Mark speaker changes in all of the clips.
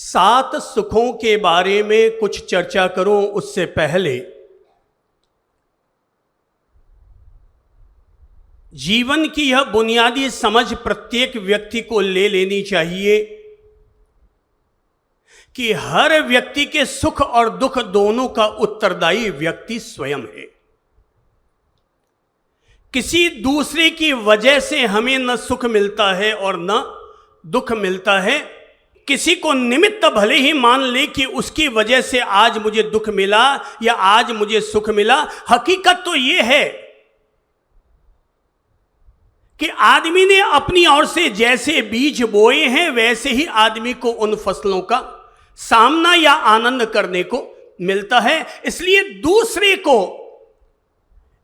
Speaker 1: सात सुखों के बारे में कुछ चर्चा करूं उससे पहले जीवन की यह बुनियादी समझ प्रत्येक व्यक्ति को ले लेनी चाहिए कि हर व्यक्ति के सुख और दुख दोनों का उत्तरदायी व्यक्ति स्वयं है। किसी दूसरे की वजह से हमें न सुख मिलता है और न दुख मिलता है। किसी को निमित्त भले ही मान ले कि उसकी वजह से आज मुझे दुख मिला या आज मुझे सुख मिला, हकीकत तो यह है कि आदमी ने अपनी ओर से जैसे बीज बोए हैं वैसे ही आदमी को उन फसलों का सामना या आनंद करने को मिलता है। इसलिए दूसरे को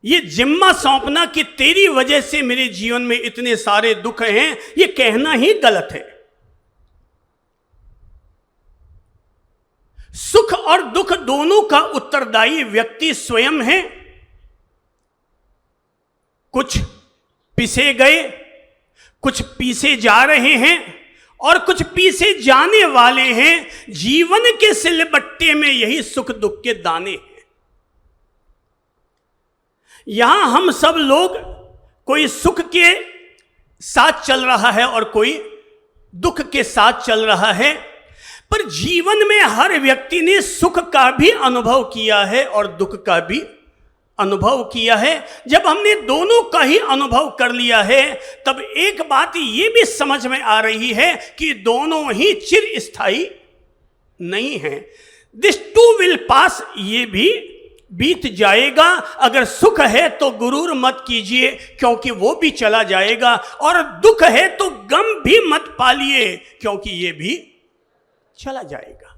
Speaker 1: यह जिम्मा सौंपना कि तेरी वजह से मेरे जीवन में इतने सारे दुख हैं, यह कहना ही गलत है। सुख और दुख दोनों का उत्तरदायी व्यक्ति स्वयं है। कुछ पीसे गए, कुछ पीसे जा रहे हैं और कुछ पीसे जाने वाले हैं। जीवन के सिलबट्टे में यही सुख दुख के दाने हैं। यहां हम सब लोग, कोई सुख के साथ चल रहा है और कोई दुख के साथ चल रहा है, पर जीवन में हर व्यक्ति ने सुख का भी अनुभव किया है और दुख का भी अनुभव किया है। जब हमने दोनों का ही अनुभव कर लिया है तब एक बात यह भी समझ में आ रही है कि दोनों ही चिरस्थायी नहीं है। दिस टू विल पास, ये भी बीत जाएगा। अगर सुख है तो गुरूर मत कीजिए क्योंकि वो भी चला जाएगा, और दुख है तो गम भी मत पालिए क्योंकि ये भी चला जाएगा।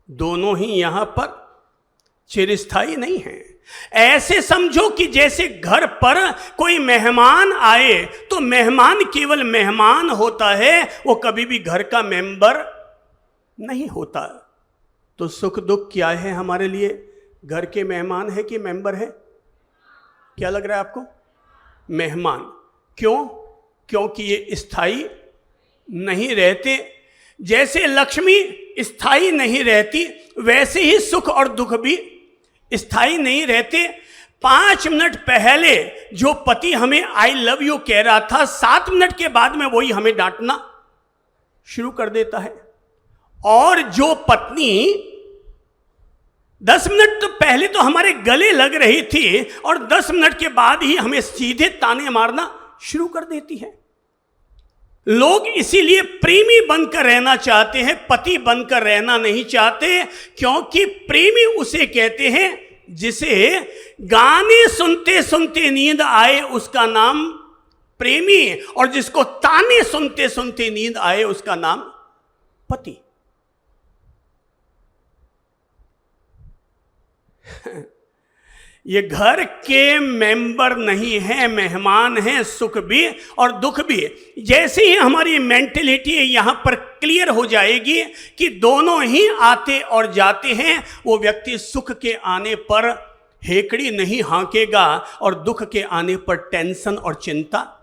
Speaker 1: दोनों ही यहां पर चिरस्थायी नहीं है। ऐसे समझो कि जैसे घर पर कोई मेहमान आए तो मेहमान केवल मेहमान होता है, वो कभी भी घर का मेंबर नहीं होता। तो सुख दुख क्या है हमारे लिए? घर के मेहमान है कि मेंबर है? क्या लग रहा है आपको? मेहमान। क्यों? क्योंकि ये स्थायी नहीं रहते। जैसे लक्ष्मी स्थायी नहीं रहती वैसे ही सुख और दुख भी स्थायी नहीं रहते। 5 मिनट पहले जो पति हमें आई लव यू कह रहा था, 7 मिनट के बाद में वही हमें डांटना शुरू कर देता है। और जो पत्नी 10 मिनट तो पहले तो हमारे गले लग रही थी और 10 मिनट के बाद ही हमें सीधे ताने मारना शुरू कर देती है। लोग इसीलिए प्रेमी बनकर रहना चाहते हैं, पति बनकर रहना नहीं चाहते, क्योंकि प्रेमी उसे कहते हैं जिसे गाने सुनते सुनते नींद आए उसका नाम प्रेमी, और जिसको ताने सुनते सुनते नींद आए उसका नाम पति। ये घर के मेंबर नहीं है, मेहमान हैं। सुख भी और दुख भी। जैसे ही हमारी मेंटेलिटी यहां पर क्लियर हो जाएगी कि दोनों ही आते और जाते हैं, वो व्यक्ति सुख के आने पर हेकड़ी नहीं हाँकेगा और दुख के आने पर टेंशन और चिंता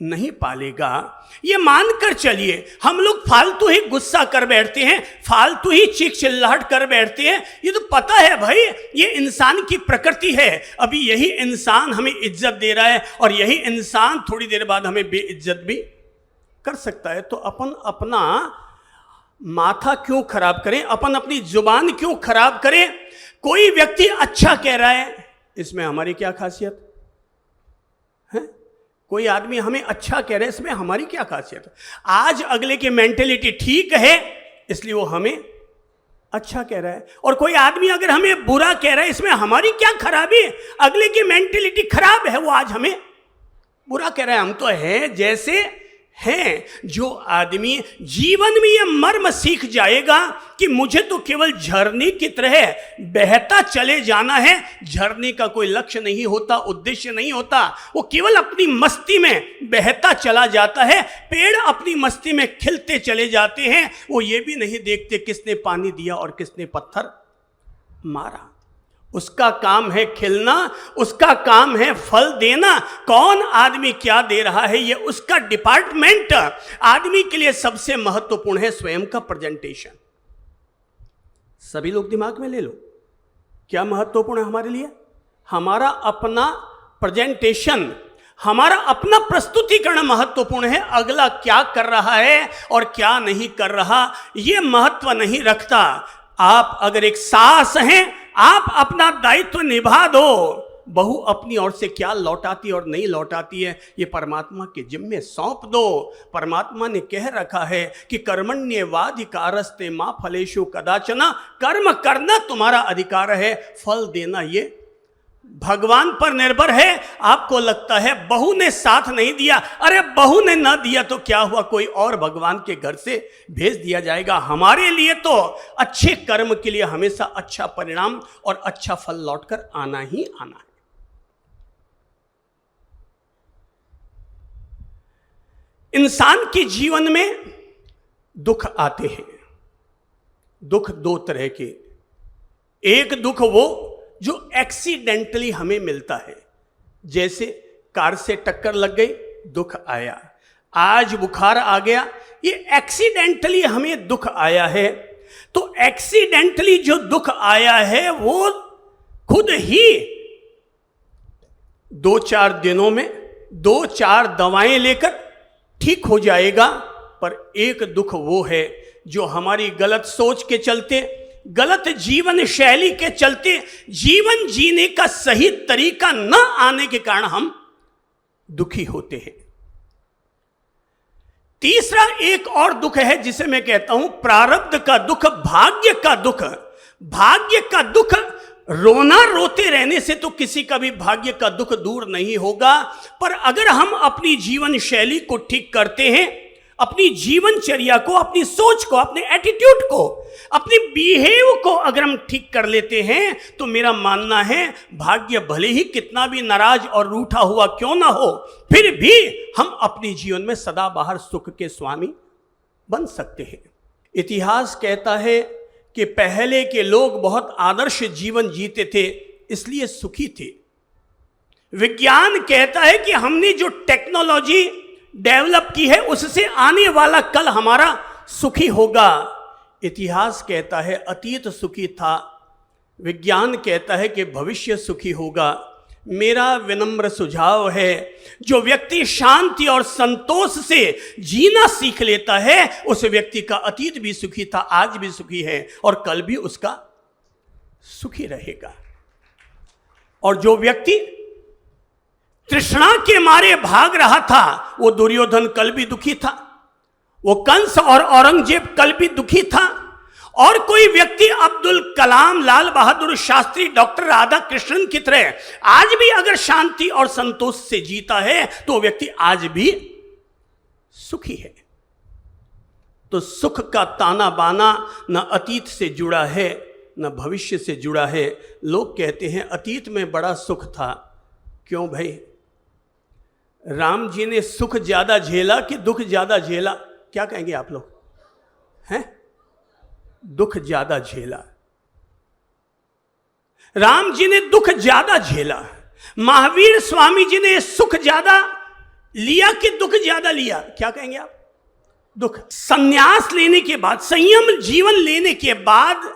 Speaker 1: नहीं पालेगा। ये मानकर चलिए, हम लोग फालतू ही गुस्सा कर बैठते हैं, फालतू ही चीख चिल्लाहट कर बैठते हैं। ये तो पता है भाई, ये इंसान की प्रकृति है। अभी यही इंसान हमें इज्जत दे रहा है और यही इंसान थोड़ी देर बाद हमें बेइज्जत भी कर सकता है। तो अपन अपना माथा क्यों खराब करें, अपन अपनी जुबान क्यों खराब करें? कोई व्यक्ति अच्छा कह रहा है, इसमें हमारी क्या खासियत है? कोई आदमी हमें अच्छा कह रहा है, इसमें हमारी क्या खासियत है? आज अगले की मेंटेलिटी ठीक है इसलिए वो हमें अच्छा कह रहा है, और कोई आदमी अगर हमें बुरा कह रहा है, इसमें हमारी क्या खराबी? अगले की मेंटेलिटी खराब है, वो आज हमें बुरा कह रहा है। हम तो हैं जैसे हैं। जो आदमी जीवन में यह मर्म सीख जाएगा कि मुझे तो केवल झरने की तरह बहता चले जाना है, झरने का कोई लक्ष्य नहीं होता, उद्देश्य नहीं होता, वो केवल अपनी मस्ती में बहता चला जाता है। पेड़ अपनी मस्ती में खिलते चले जाते हैं, वो ये भी नहीं देखते किसने पानी दिया और किसने पत्थर मारा। उसका काम है खिलना, उसका काम है फल देना। कौन आदमी क्या दे रहा है ये उसका डिपार्टमेंट। आदमी के लिए सबसे महत्वपूर्ण है स्वयं का प्रेजेंटेशन। सभी लोग दिमाग में ले लो, क्या महत्वपूर्ण है हमारे लिए? हमारा अपना प्रेजेंटेशन, हमारा अपना प्रस्तुतिकरण महत्वपूर्ण है। अगला क्या कर रहा है और क्या नहीं कर रहा यह महत्व नहीं रखता। आप अगर एक सास हैं, आप अपना दायित्व निभा दो। बहू अपनी ओर से क्या लौटाती और नहीं लौटाती है ये परमात्मा के जिम्मे सौंप दो। परमात्मा ने कह रखा है कि कर्मण्येवाधिकारस्ते मा फलेषु कदाचन, कर्म करना तुम्हारा अधिकार है, फल देना ये भगवान पर निर्भर है। आपको लगता है बहू ने साथ नहीं दिया, अरे बहू ने ना दिया तो क्या हुआ, कोई और भगवान के घर से भेज दिया जाएगा। हमारे लिए तो अच्छे कर्म के लिए हमेशा अच्छा परिणाम और अच्छा फल लौटकर आना ही आना है। इंसान के जीवन में दुख आते हैं। दुख दो तरह के, एक दुख वो जो एक्सीडेंटली हमें मिलता है, जैसे कार से टक्कर लग गई, दुख आया। आज बुखार आ गया, ये एक्सीडेंटली हमें दुख आया है। तो एक्सीडेंटली जो दुख आया है वो खुद ही 2-4 दिनों में 2-4 दवाएं लेकर ठीक हो जाएगा। पर एक दुख वो है जो हमारी गलत सोच के चलते, गलत जीवन शैली के चलते, जीवन जीने का सही तरीका न आने के कारण हम दुखी होते हैं। तीसरा एक और दुख है जिसे मैं कहता हूं प्रारब्ध का दुख, भाग्य का दुख। भाग्य का दुख, रोना रोते रहने से तो किसी का भी भाग्य का दुख दूर नहीं होगा। पर अगर हम अपनी जीवन शैली को ठीक करते हैं, अपनी जीवनचर्या को, अपनी सोच को, अपने एटीट्यूड को, अपनी बिहेव को अगर हम ठीक कर लेते हैं तो मेरा मानना है भाग्य भले ही कितना भी नाराज और रूठा हुआ क्यों ना हो, फिर भी हम अपने जीवन में सदाबहार सुख के स्वामी बन सकते हैं। इतिहास कहता है कि पहले के लोग बहुत आदर्श जीवन जीते थे, इसलिए सुखी थे। विज्ञान कहता है कि हमने जो टेक्नोलॉजी डेवलप की है उससे आने वाला कल हमारा सुखी होगा। इतिहास कहता है अतीत सुखी था, विज्ञान कहता है कि भविष्य सुखी होगा। मेरा विनम्र सुझाव है, जो व्यक्ति शांति और संतोष से जीना सीख लेता है उस व्यक्ति का अतीत भी सुखी था, आज भी सुखी है और कल भी उसका सुखी रहेगा। और जो व्यक्ति तृष्णा के मारे भाग रहा था, वो दुर्योधन कल भी दुखी था, वो कंस और औरंगजेब कल भी दुखी था। और कोई व्यक्ति अब्दुल कलाम, लाल बहादुर शास्त्री, डॉक्टर राधा कृष्णन की तरह आज भी अगर शांति और संतोष से जीता है तो व्यक्ति आज भी सुखी है। तो सुख का ताना बाना न अतीत से जुड़ा है न भविष्य से जुड़ा है। लोग कहते हैं अतीत में बड़ा सुख था। क्यों भाई? राम जी ने सुख ज्यादा झेला कि दुख ज्यादा झेला? क्या कहेंगे आप लोग? हैं? दुख ज्यादा झेला। राम जी ने दुख ज्यादा झेला। महावीर स्वामी जी ने सुख ज्यादा लिया कि दुख ज्यादा लिया? क्या कहेंगे आप? दुख। संन्यास लेने के बाद, संयम जीवन लेने के बाद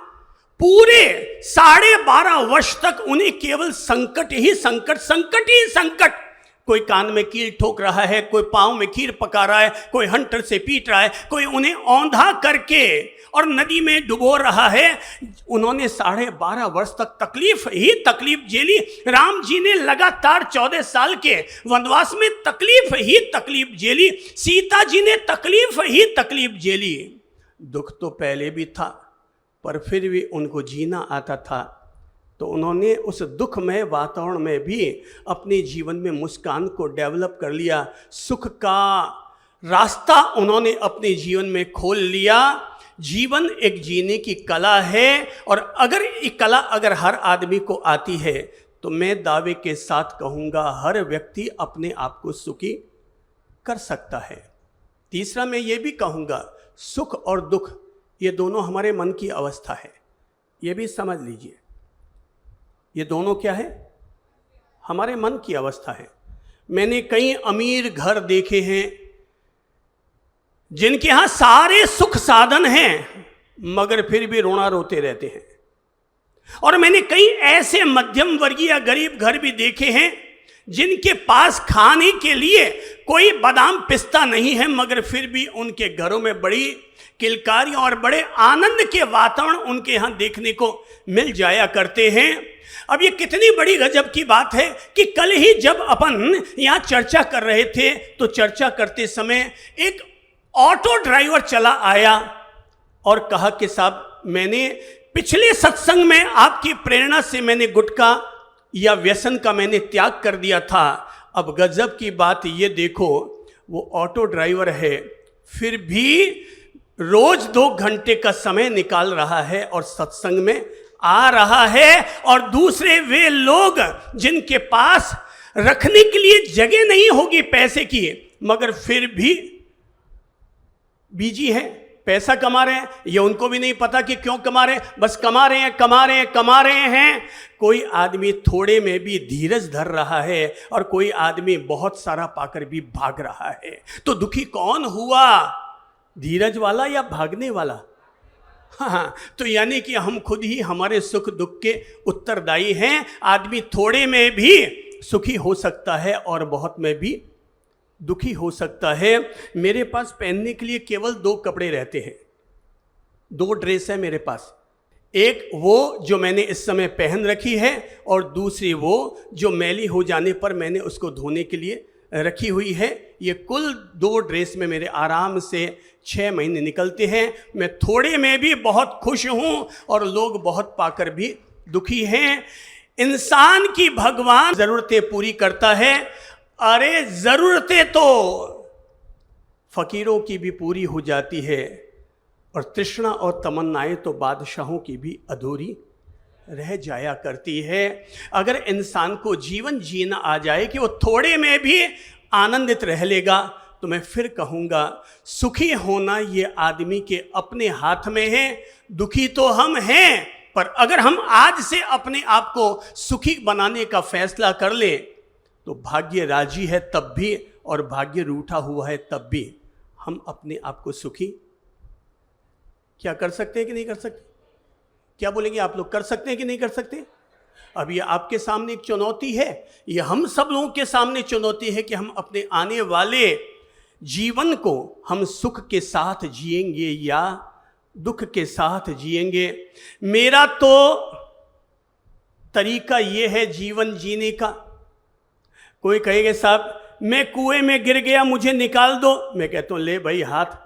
Speaker 1: पूरे 12.5 वर्ष तक उन्हें केवल संकट ही संकट, संकट ही संकट। कोई कान में कील ठोक रहा है, कोई पांव में खीर पका रहा है, कोई हंटर से पीट रहा है, कोई उन्हें औंधा करके और नदी में डुबो रहा है। उन्होंने 12.5 वर्ष तक तकलीफ ही तकलीफ झेली। राम जी ने लगातार 14 साल के वनवास में तकलीफ ही तकलीफ झेली। सीता जी ने तकलीफ ही तकलीफ झेली। दुख तो पहले भी था पर फिर भी उनको जीना आता था। तो उन्होंने उस दुखमय वातावरण में भी अपने जीवन में मुस्कान को डेवलप कर लिया। सुख का रास्ता उन्होंने अपने जीवन में खोल लिया। जीवन एक जीने की कला है और अगर ये कला अगर हर आदमी को आती है तो मैं दावे के साथ कहूँगा हर व्यक्ति अपने आप को सुखी कर सकता है। तीसरा मैं ये भी कहूँगा सुख और दुख ये दोनों हमारे मन की अवस्था है, ये भी समझ लीजिए। ये दोनों क्या है? हमारे मन की अवस्था है। मैंने कई अमीर घर देखे हैं जिनके यहां सारे सुख साधन हैं मगर फिर भी रोना रोते रहते हैं, और मैंने कई ऐसे मध्यम वर्गीय या गरीब घर भी देखे हैं जिनके पास खाने के लिए कोई बादाम पिस्ता नहीं है मगर फिर भी उनके घरों में बड़ी किलकारियां और बड़े आनंद के वातावरण उनके यहां देखने को मिल जाया करते हैं। अब ये कितनी बड़ी गजब की बात है कि कल ही जब अपन यहां चर्चा कर रहे थे तो चर्चा करते समय एक ऑटो ड्राइवर चला आया और कहा कि साहब, मैंने पिछले सत्संग में आपकी प्रेरणा से मैंने गुटखा या व्यसन का मैंने त्याग कर दिया था। अब गजब की बात ये देखो, वो ऑटो ड्राइवर है फिर भी रोज 2 घंटे का समय निकाल रहा है और सत्संग में आ रहा है, और दूसरे वे लोग जिनके पास रखने के लिए जगह नहीं होगी पैसे की मगर फिर भी बिजी है, पैसा कमा रहे हैं। ये उनको भी नहीं पता कि क्यों कमा रहे हैं, बस कमा रहे हैं, कमा रहे हैं, कमा रहे हैं। कोई आदमी थोड़े में भी धीरज धर रहा है और कोई आदमी बहुत सारा पाकर भी भाग रहा है। तो दुखी कौन हुआ, धीरज वाला या भागने वाला? हाँ, तो यानी कि हम खुद ही हमारे सुख दुख के उत्तरदायी हैं। आदमी थोड़े में भी सुखी हो सकता है और बहुत में भी दुखी हो सकता है। मेरे पास पहनने के लिए केवल 2 कपड़े रहते हैं, 2 ड्रेस है मेरे पास। एक वो जो मैंने इस समय पहन रखी है और दूसरी वो जो मैली हो जाने पर मैंने उसको धोने के लिए रखी हुई है। ये कुल 2 ड्रेस में मेरे आराम से 6 महीने निकलते हैं। मैं थोड़े में भी बहुत खुश हूं और लोग बहुत पाकर भी दुखी हैं। इंसान की भगवान जरूरतें पूरी करता है। अरे जरूरतें तो फकीरों की भी पूरी हो जाती है और तृष्णा और तमन्नाएं तो बादशाहों की भी अधूरी रह जाया करती है। अगर इंसान को जीवन जीना आ जाए कि वो थोड़े में भी आनंदित रह लेगा तो मैं फिर कहूँगा, सुखी होना ये आदमी के अपने हाथ में है। दुखी तो हम हैं, पर अगर हम आज से अपने आप को सुखी बनाने का फैसला कर ले तो भाग्य राजी है तब भी और भाग्य रूठा हुआ है तब भी हम अपने आप को सुखी क्या कर सकते हैं कि नहीं कर सकते? क्या बोलेंगे आप लोग, कर सकते हैं कि नहीं कर सकते? अब ये आपके सामने एक चुनौती है, ये हम सब लोगों के सामने चुनौती है कि हम अपने आने वाले जीवन को हम सुख के साथ जिएंगे या दुख के साथ जिएंगे। मेरा तो तरीका ये है जीवन जीने का। कोई कहेगा साहब मैं कुएं में गिर गया मुझे निकाल दो, मैं कहता हूँ ले भाई हाथ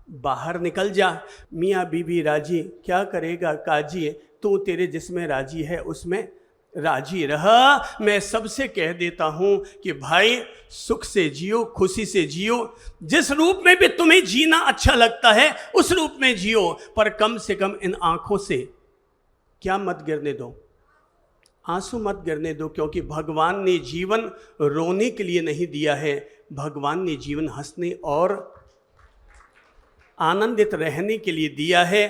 Speaker 1: बाहर निकल जा। मियाँ बीबी राजी, क्या करेगा काजी, तू तेरे जिसमें राजी है उसमें राजी रहा। मैं सबसे कह देता हूँ कि भाई सुख से जियो, खुशी से जियो, जिस रूप में भी तुम्हें जीना अच्छा लगता है उस रूप में जियो, पर कम से कम इन आँखों से क्या मत गिरने दो, आंसू मत गिरने दो, क्योंकि भगवान ने जीवन रोने के लिए नहीं दिया है, भगवान ने जीवन हंसने और आनंदित रहने के लिए दिया है।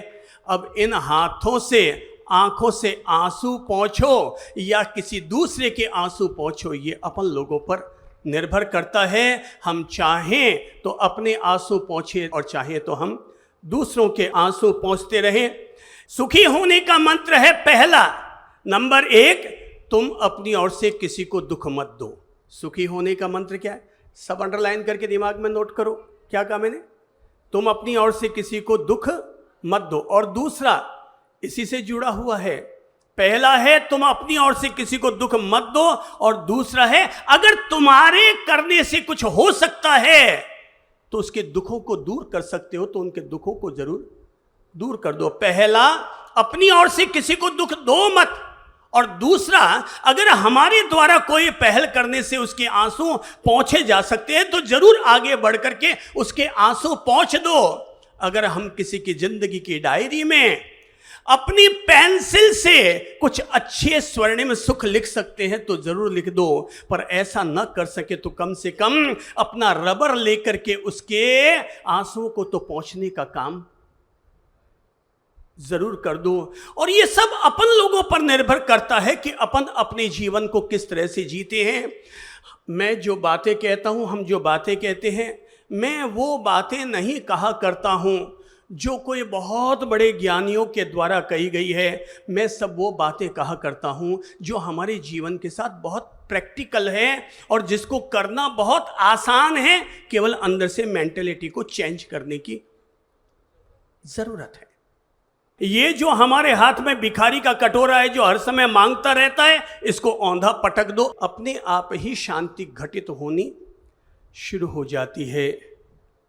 Speaker 1: अब इन हाथों से आंखों से आंसू पोंछो या किसी दूसरे के आंसू पोंछो, ये अपन लोगों पर निर्भर करता है। हम चाहें तो अपने आंसू पोंछे और चाहें तो हम दूसरों के आंसू पोंछते रहें। सुखी होने का मंत्र है पहला, नंबर 1, तुम अपनी ओर से किसी को दुख मत दो। सुखी होने का मंत्र क्या है? सब अंडरलाइन करके दिमाग में नोट करो। क्या कहा मैंने? तुम अपनी ओर से किसी को दुख मत दो। और दूसरा इसी से जुड़ा हुआ है, पहला है तुम अपनी ओर से किसी को दुख मत दो, और दूसरा है अगर तुम्हारे करने से कुछ हो सकता है तो उसके दुखों को दूर कर सकते हो तो उनके दुखों को जरूर दूर कर दो। पहला, अपनी ओर से किसी को दुख दो मत, और दूसरा, अगर हमारे द्वारा कोई पहल करने से उसके आंसू पहुंचे जा सकते हैं तो जरूर आगे बढ़ करके उसके आंसू पहुंच दो। अगर हम किसी की जिंदगी की डायरी में अपनी पेंसिल से कुछ अच्छे स्वर्णिम सुख लिख सकते हैं तो जरूर लिख दो, पर ऐसा न कर सके तो कम से कम अपना रबर लेकर के उसके आंसुओं को तो पहुंचने का काम जरूर कर दो। और ये सब अपन लोगों पर निर्भर करता है कि अपन अपने जीवन को किस तरह से जीते हैं। मैं जो बातें कहता हूँ, हम जो बातें कहते हैं, मैं वो बातें नहीं कहा करता हूँ जो कोई बहुत बड़े ज्ञानियों के द्वारा कही गई है। मैं सब वो बातें कहा करता हूँ जो हमारे जीवन के साथ बहुत प्रैक्टिकल है और जिसको करना बहुत आसान है, केवल अंदर से मेंटेलिटी को चेंज करने की जरूरत है। ये जो हमारे हाथ में भिखारी का कटोरा है जो हर समय मांगता रहता है, इसको औंधा पटक दो, अपने आप ही शांति घटित होनी शुरू हो जाती है।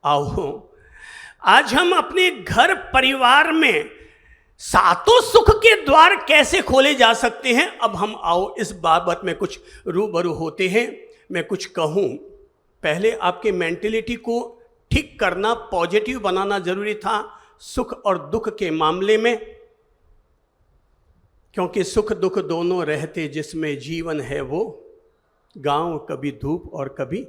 Speaker 1: आओ आज हम अपने घर परिवार में सातों सुख के द्वार कैसे खोले जा सकते हैं, अब हम आओ इस बाबत में कुछ रूबरू होते हैं। मैं कुछ कहूँ, पहले आपके मेंटेलिटी को ठीक करना, पॉजिटिव बनाना जरूरी था सुख और दुख के मामले में, क्योंकि सुख दुख दोनों रहते जिसमें जीवन है वो गांव, कभी धूप और कभी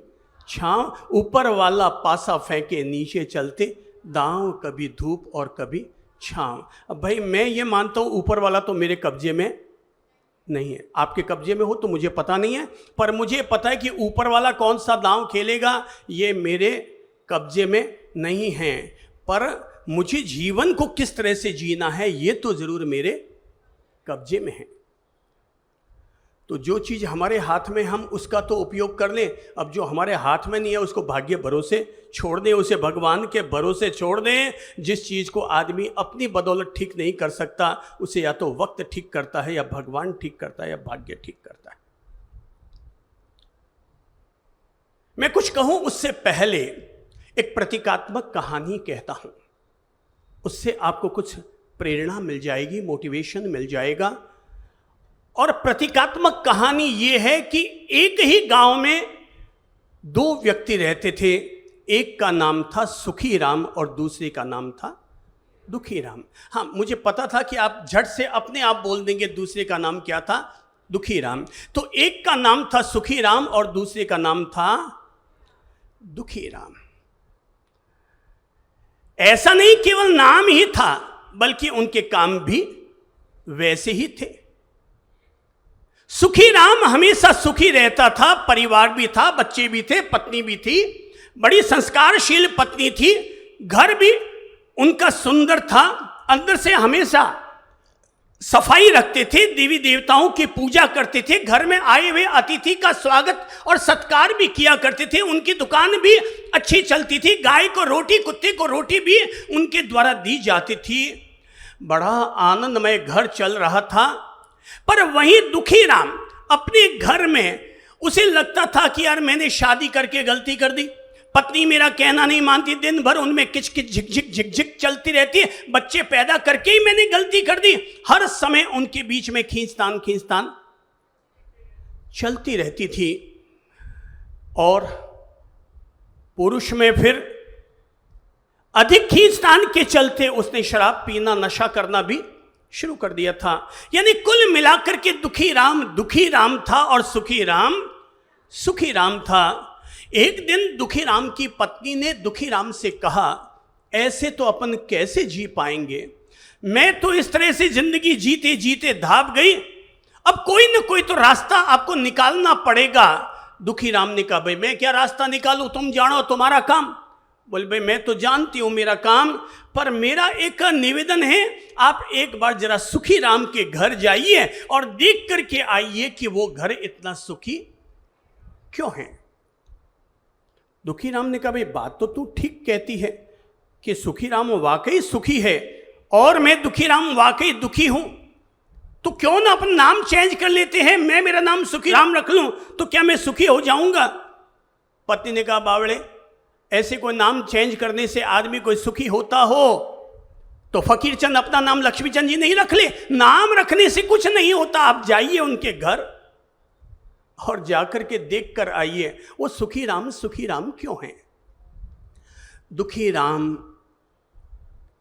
Speaker 1: छांव, ऊपर वाला पासा फेंके नीचे चलते दांव, कभी धूप और कभी छांव। अब भाई मैं ये मानता हूँ ऊपर वाला तो मेरे कब्जे में नहीं है, आपके कब्जे में हो तो मुझे पता नहीं है, पर मुझे पता है कि ऊपर वाला कौन सा दांव खेलेगा ये मेरे कब्जे में नहीं है। पर मुझे जीवन को किस तरह से जीना है ये तो जरूर मेरे कब्जे में है। तो जो चीज़ हमारे हाथ में, हम उसका तो उपयोग कर लें। अब जो हमारे हाथ में नहीं है उसको भाग्य भरोसे छोड़ दें, उसे भगवान के भरोसे छोड़ दें। जिस चीज़ को आदमी अपनी बदौलत ठीक नहीं कर सकता, उसे या तो वक्त ठीक करता है, या भगवान ठीक करता है, या भाग्य ठीक करता है। मैं कुछ कहूं उससे पहले एक प्रतीकात्मक कहानी कहता हूं, उससे आपको कुछ प्रेरणा मिल जाएगी, मोटिवेशन मिल जाएगा। और प्रतीकात्मक कहानी यह है कि एक ही गांव में दो व्यक्ति रहते थे। एक का नाम था सुखी राम और दूसरे का नाम था दुखी राम। हाँ, मुझे पता था कि आप झट से अपने आप बोल देंगे दूसरे का नाम क्या था, दुखी राम। तो एक का नाम था सुखी राम और दूसरे का नाम था दुखी राम। ऐसा नहीं केवल नाम ही था, बल्कि उनके काम भी वैसे ही थे। सुखी राम हमेशा सुखी रहता था, परिवार भी था, बच्चे भी थे, पत्नी भी थी, बड़ी संस्कारशील पत्नी थी, घर भी उनका सुंदर था, अंदर से हमेशा सफाई रखते थे, देवी देवताओं की पूजा करते थे, घर में आए हुए अतिथि का स्वागत और सत्कार भी किया करते थे, उनकी दुकान भी अच्छी चलती थी, गाय को रोटी, कुत्ते को रोटी भी उनके द्वारा दी जाती थी। बड़ा आनंदमय घर चल रहा था। पर वहीं दुखी राम अपने घर में, उसे लगता था कि यार मैंने शादी करके गलती कर दी, पत्नी मेरा कहना नहीं मानती, दिन भर उनमें किचकिच झिकझिक झिकझिक चलती रहती है, बच्चे पैदा करके ही मैंने गलती कर दी, हर समय उनके बीच में खींचतान चलती रहती थी। और पुरुष में फिर अधिक खींचतान के चलते उसने शराब पीना, नशा करना भी शुरू कर दिया था। यानी कुल मिलाकर के दुखी राम था और सुखी राम था। एक दिन दुखी राम की पत्नी ने दुखी राम से कहा, ऐसे तो अपन कैसे जी पाएंगे, मैं तो इस तरह से जिंदगी जीते जीते धाप गई, अब कोई ना कोई तो रास्ता आपको निकालना पड़ेगा। दुखी राम ने कहा, भाई मैं क्या रास्ता निकालूं, तुम जानो तुम्हारा काम। बोले, भाई मैं तो जानती हूं मेरा काम, पर मेरा एक निवेदन है, आप एक बार जरा सुखी राम के घर जाइए और देख करके आइए कि वो घर इतना सुखी क्यों है। दुखी राम ने कहा, भाई बात तो तू ठीक कहती है कि सुखी राम वाकई सुखी है और मैं दुखी राम वाकई दुखी हूं, तो क्यों ना अपन नाम चेंज कर लेते हैं, मैं मेरा नाम सुखी राम रख लूं, तो क्या मैं सुखी हो जाऊंगा। पत्नी ने कहा, बावड़े ऐसे कोई नाम चेंज करने से आदमी कोई सुखी होता हो तो फकीर चंद अपना नाम लक्ष्मी चंद जी नहीं रख ले, नाम रखने से कुछ नहीं होता। आप जाइए उनके घर और जाकर के देख कर आइए वो सुखी राम क्यों हैं। दुखी राम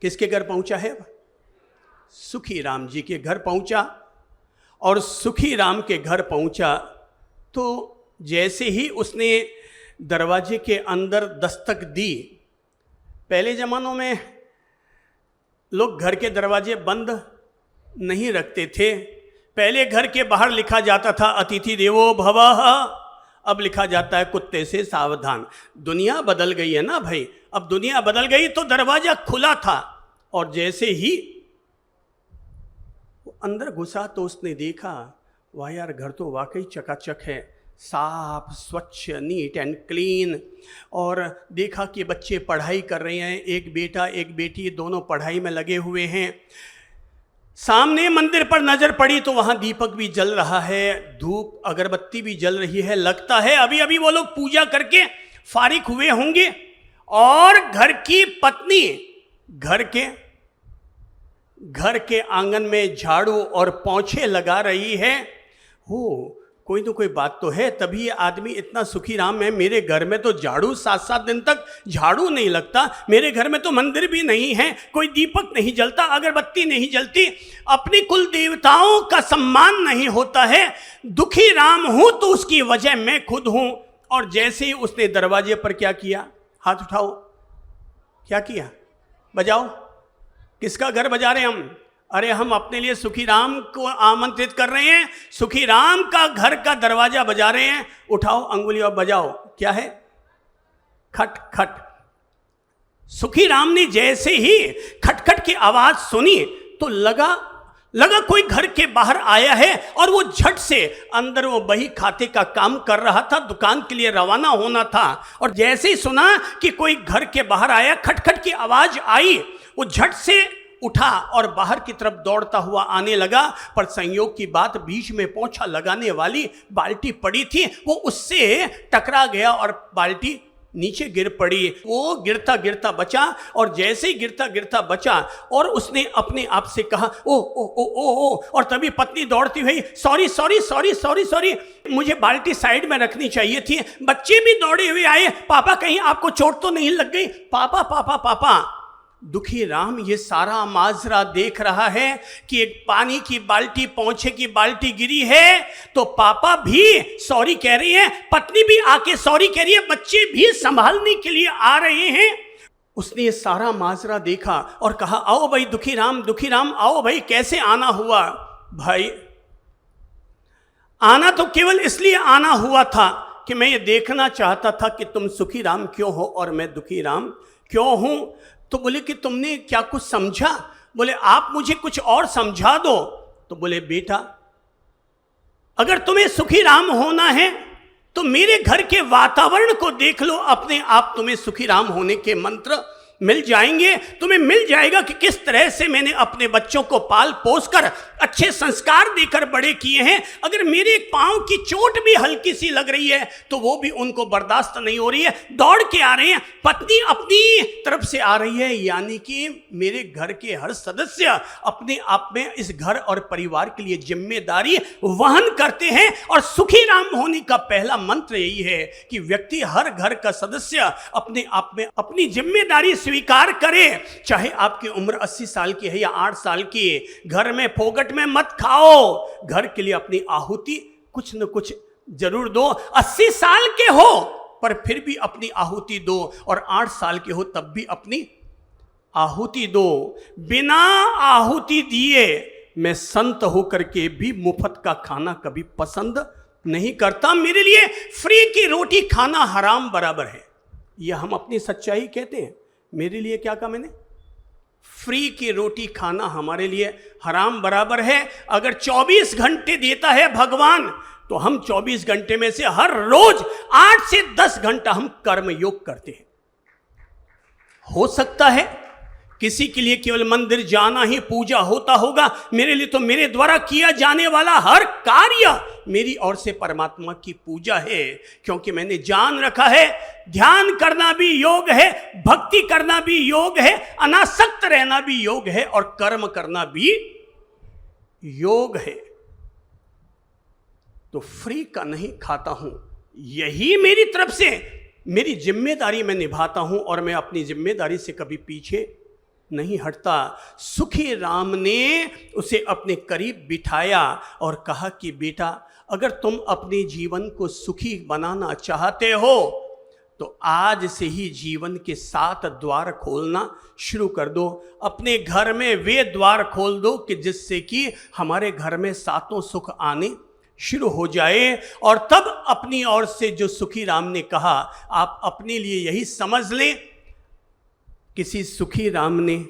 Speaker 1: किसके घर पहुंचा है, सुखी राम जी के घर पहुंचा। और सुखी राम के घर पहुंचा तो जैसे ही उसने दरवाजे के अंदर दस्तक दी, पहले ज़मानों में लोग घर के दरवाजे बंद नहीं रखते थे। पहले घर के बाहर लिखा जाता था अतिथि देवो भवः, अब लिखा जाता है कुत्ते से सावधान। दुनिया बदल गई है ना भाई। अब दुनिया बदल गई तो दरवाजा खुला था, और जैसे ही वो अंदर घुसा तो उसने देखा, वाह यार घर तो वाकई चकाचक है, साफ स्वच्छ नीट एंड क्लीन। और देखा कि बच्चे पढ़ाई कर रहे हैं, एक बेटा एक बेटी दोनों पढ़ाई में लगे हुए हैं। सामने मंदिर पर नजर पड़ी तो वहां दीपक भी जल रहा है, धूप अगरबत्ती भी जल रही है। लगता है अभी अभी वो लोग पूजा करके फारिग हुए होंगे। और घर की पत्नी घर के आंगन में झाड़ू और पोंछे लगा रही है। हो कोई तो कोई बात तो है, तभी ये आदमी इतना सुखी राम है। मेरे घर में तो झाड़ू 7-7 दिन तक झाड़ू नहीं लगता, मेरे घर में तो मंदिर भी नहीं है, कोई दीपक नहीं जलता, अगरबत्ती नहीं जलती, अपनी कुल देवताओं का सम्मान नहीं होता है। दुखी राम हूं तो उसकी वजह मैं खुद हूं। और जैसे ही उसने दरवाजे पर क्या किया, हाथ उठाओ, क्या किया, बजाओ। किसका घर बजा रहे हम? अरे हम अपने लिए सुखी राम को आमंत्रित कर रहे हैं, सुखी राम का घर का दरवाजा बजा रहे हैं। उठाओ अंगुली और बजाओ। क्या है? खट खट। सुखी राम ने जैसे ही खटखट की आवाज सुनी तो लगा कोई घर के बाहर आया है। और वो झट से अंदर वो बही खाते का काम कर रहा था, दुकान के लिए रवाना होना था। और जैसे ही सुना कि कोई घर के बाहर आया, खटखट की आवाज आई, वो झट से उठा और बाहर की तरफ दौड़ता हुआ आने लगा। पर संयोग की बात, बीच में पोंछा लगाने वाली बाल्टी पड़ी थी, वो उससे टकरा गया और बाल्टी नीचे गिर पड़ी। वो गिरता गिरता बचा। और जैसे ही गिरता गिरता बचा और उसने अपने आप से कहा ओ ओ ओ ओ ओ, और तभी पत्नी दौड़ती हुई, sorry sorry sorry sorry sorry, मुझे बाल्टी साइड में रखनी चाहिए थी। बच्चे भी दौड़े हुए आए, पापा कहीं आपको चोट तो नहीं लग गई? पापा पापा पापा। दुखी राम ये सारा माजरा देख रहा है कि एक पानी की बाल्टी, पोंछे की बाल्टी गिरी है, तो पापा भी सॉरी कह रही हैं, पत्नी भी आके सॉरी कह रही है, बच्चे भी संभालने के लिए आ रहे हैं। उसने ये सारा माजरा देखा और कहा, आओ भाई दुखी राम आओ भाई, कैसे आना हुआ? भाई आना तो केवल इसलिए आना हुआ था कि मैं ये देखना चाहता था कि तुम सुखी राम क्यों हो और मैं दुखी राम क्यों हूं। तो बोले कि तुमने क्या कुछ समझा? बोले आप मुझे कुछ और समझा दो। तो बोले बेटा, अगर तुम्हें सुखी राम होना है तो मेरे घर के वातावरण को देख लो, अपने आप तुम्हें सुखी राम होने के मंत्र मिल जाएंगे। तुम्हें मिल जाएगा कि किस तरह से मैंने अपने बच्चों को पाल पोस कर अच्छे संस्कार देकर बड़े किए हैं। अगर मेरे पांव की चोट भी हल्की सी लग रही है तो वो भी उनको बर्दाश्त नहीं हो रही है, दौड़ के आ रहे हैं, पत्नी अपनी तरफ से आ रही है। यानी कि मेरे घर के हर सदस्य अपने आप में इस घर और परिवार के लिए जिम्मेदारी वहन करते हैं। और सुखी राम होने का पहला मंत्र यही है कि व्यक्ति, हर घर का सदस्य अपने आप में अपनी जिम्मेदारी स्वीकार करे। चाहे आपकी उम्र 80 साल की है या 8 साल की, घर में फोगट में मत खाओ, घर के लिए अपनी आहुति कुछ न कुछ जरूर दो। 80 साल के हो पर फिर भी अपनी आहुति दो, और 8 साल के हो तब भी अपनी आहुति दो। बिना आहुति दिए मैं संत होकर के भी मुफ्त का खाना कभी पसंद नहीं करता। मेरे लिए फ्री की रोटी खाना हराम बराबर है। यह हम अपनी सच्चाई कहते हैं। मेरे लिए क्या कहा मैंने? फ्री की रोटी खाना हमारे लिए हराम बराबर है। अगर 24 घंटे देता है भगवान तो हम 24 घंटे में से हर रोज 8 से 10 घंटा हम कर्म योग करते हैं। हो सकता है किसी के लिए केवल मंदिर जाना ही पूजा होता होगा, मेरे लिए तो मेरे द्वारा किया जाने वाला हर कार्य मेरी ओर से परमात्मा की पूजा है। क्योंकि मैंने जान रखा है ध्यान करना भी योग है, भक्ति करना भी योग है, अनासक्त रहना भी योग है, और कर्म करना भी योग है। तो फ्री का नहीं खाता हूं, यही मेरी तरफ से मेरी जिम्मेदारी मैं निभाता हूं, और मैं अपनी जिम्मेदारी से कभी पीछे नहीं हटता। सुखी राम ने उसे अपने करीब बिठाया और कहा कि बेटा, अगर तुम अपने जीवन को सुखी बनाना चाहते हो तो आज से ही जीवन के 7 द्वार खोलना शुरू कर दो। अपने घर में वे द्वार खोल दो कि जिससे कि हमारे घर में 7 सुख आने शुरू हो जाए। और तब अपनी ओर से जो सुखी राम ने कहा, आप अपने लिए यही समझ लें, किसी सुखी राम ने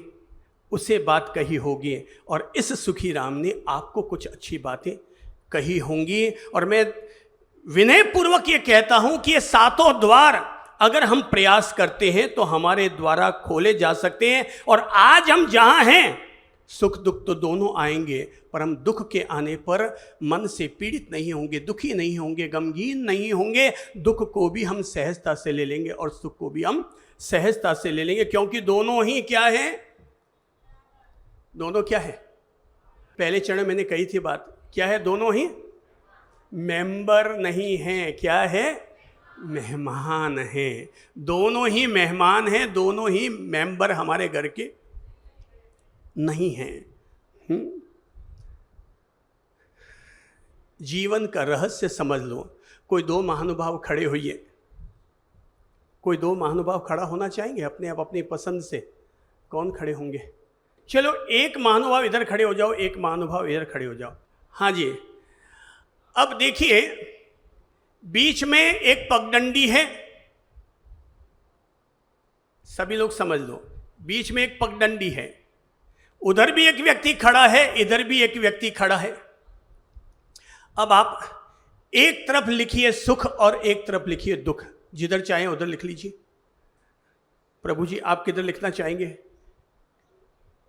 Speaker 1: उसे बात कही होगी और इस सुखी राम ने आपको कुछ अच्छी बातें कही होंगी। और मैं विनय पूर्वक ये कहता हूं कि ये 7 द्वार अगर हम प्रयास करते हैं तो हमारे द्वारा खोले जा सकते हैं। और आज हम जहां हैं, सुख दुख तो दोनों आएंगे, पर हम दुख के आने पर मन से पीड़ित नहीं होंगे, दुखी नहीं होंगे, गमगीन नहीं होंगे। दुख को भी हम सहजता से ले लेंगे और सुख को भी हम सहजता से ले लेंगे, क्योंकि दोनों ही क्या है, दोनों क्या है, पहले चरण मैंने कही थी बात, क्या है, दोनों ही मेंबर नहीं हैं, क्या है, मेहमान हैं। दोनों ही मेहमान हैं, दोनों ही मेंबर हमारे घर के नहीं हैं। जीवन का रहस्य समझ लो। कोई 2 महानुभाव खड़े होइए, कोई 2 महानुभाव खड़ा होना चाहेंगे अपने आप अपनी पसंद से, कौन खड़े होंगे? चलो एक महानुभाव इधर खड़े हो जाओ, एक महानुभाव इधर खड़े हो जाओ। हाँ जी, अब देखिए बीच में एक पगडंडी है, सभी लोग समझ लो, बीच में एक पगडंडी है, उधर भी एक व्यक्ति खड़ा है, इधर भी एक व्यक्ति खड़ा है। अब आप एक तरफ लिखिए सुख और एक तरफ लिखिए दुख, जिधर चाहें उधर लिख लीजिए। प्रभु जी आप किधर लिखना चाहेंगे?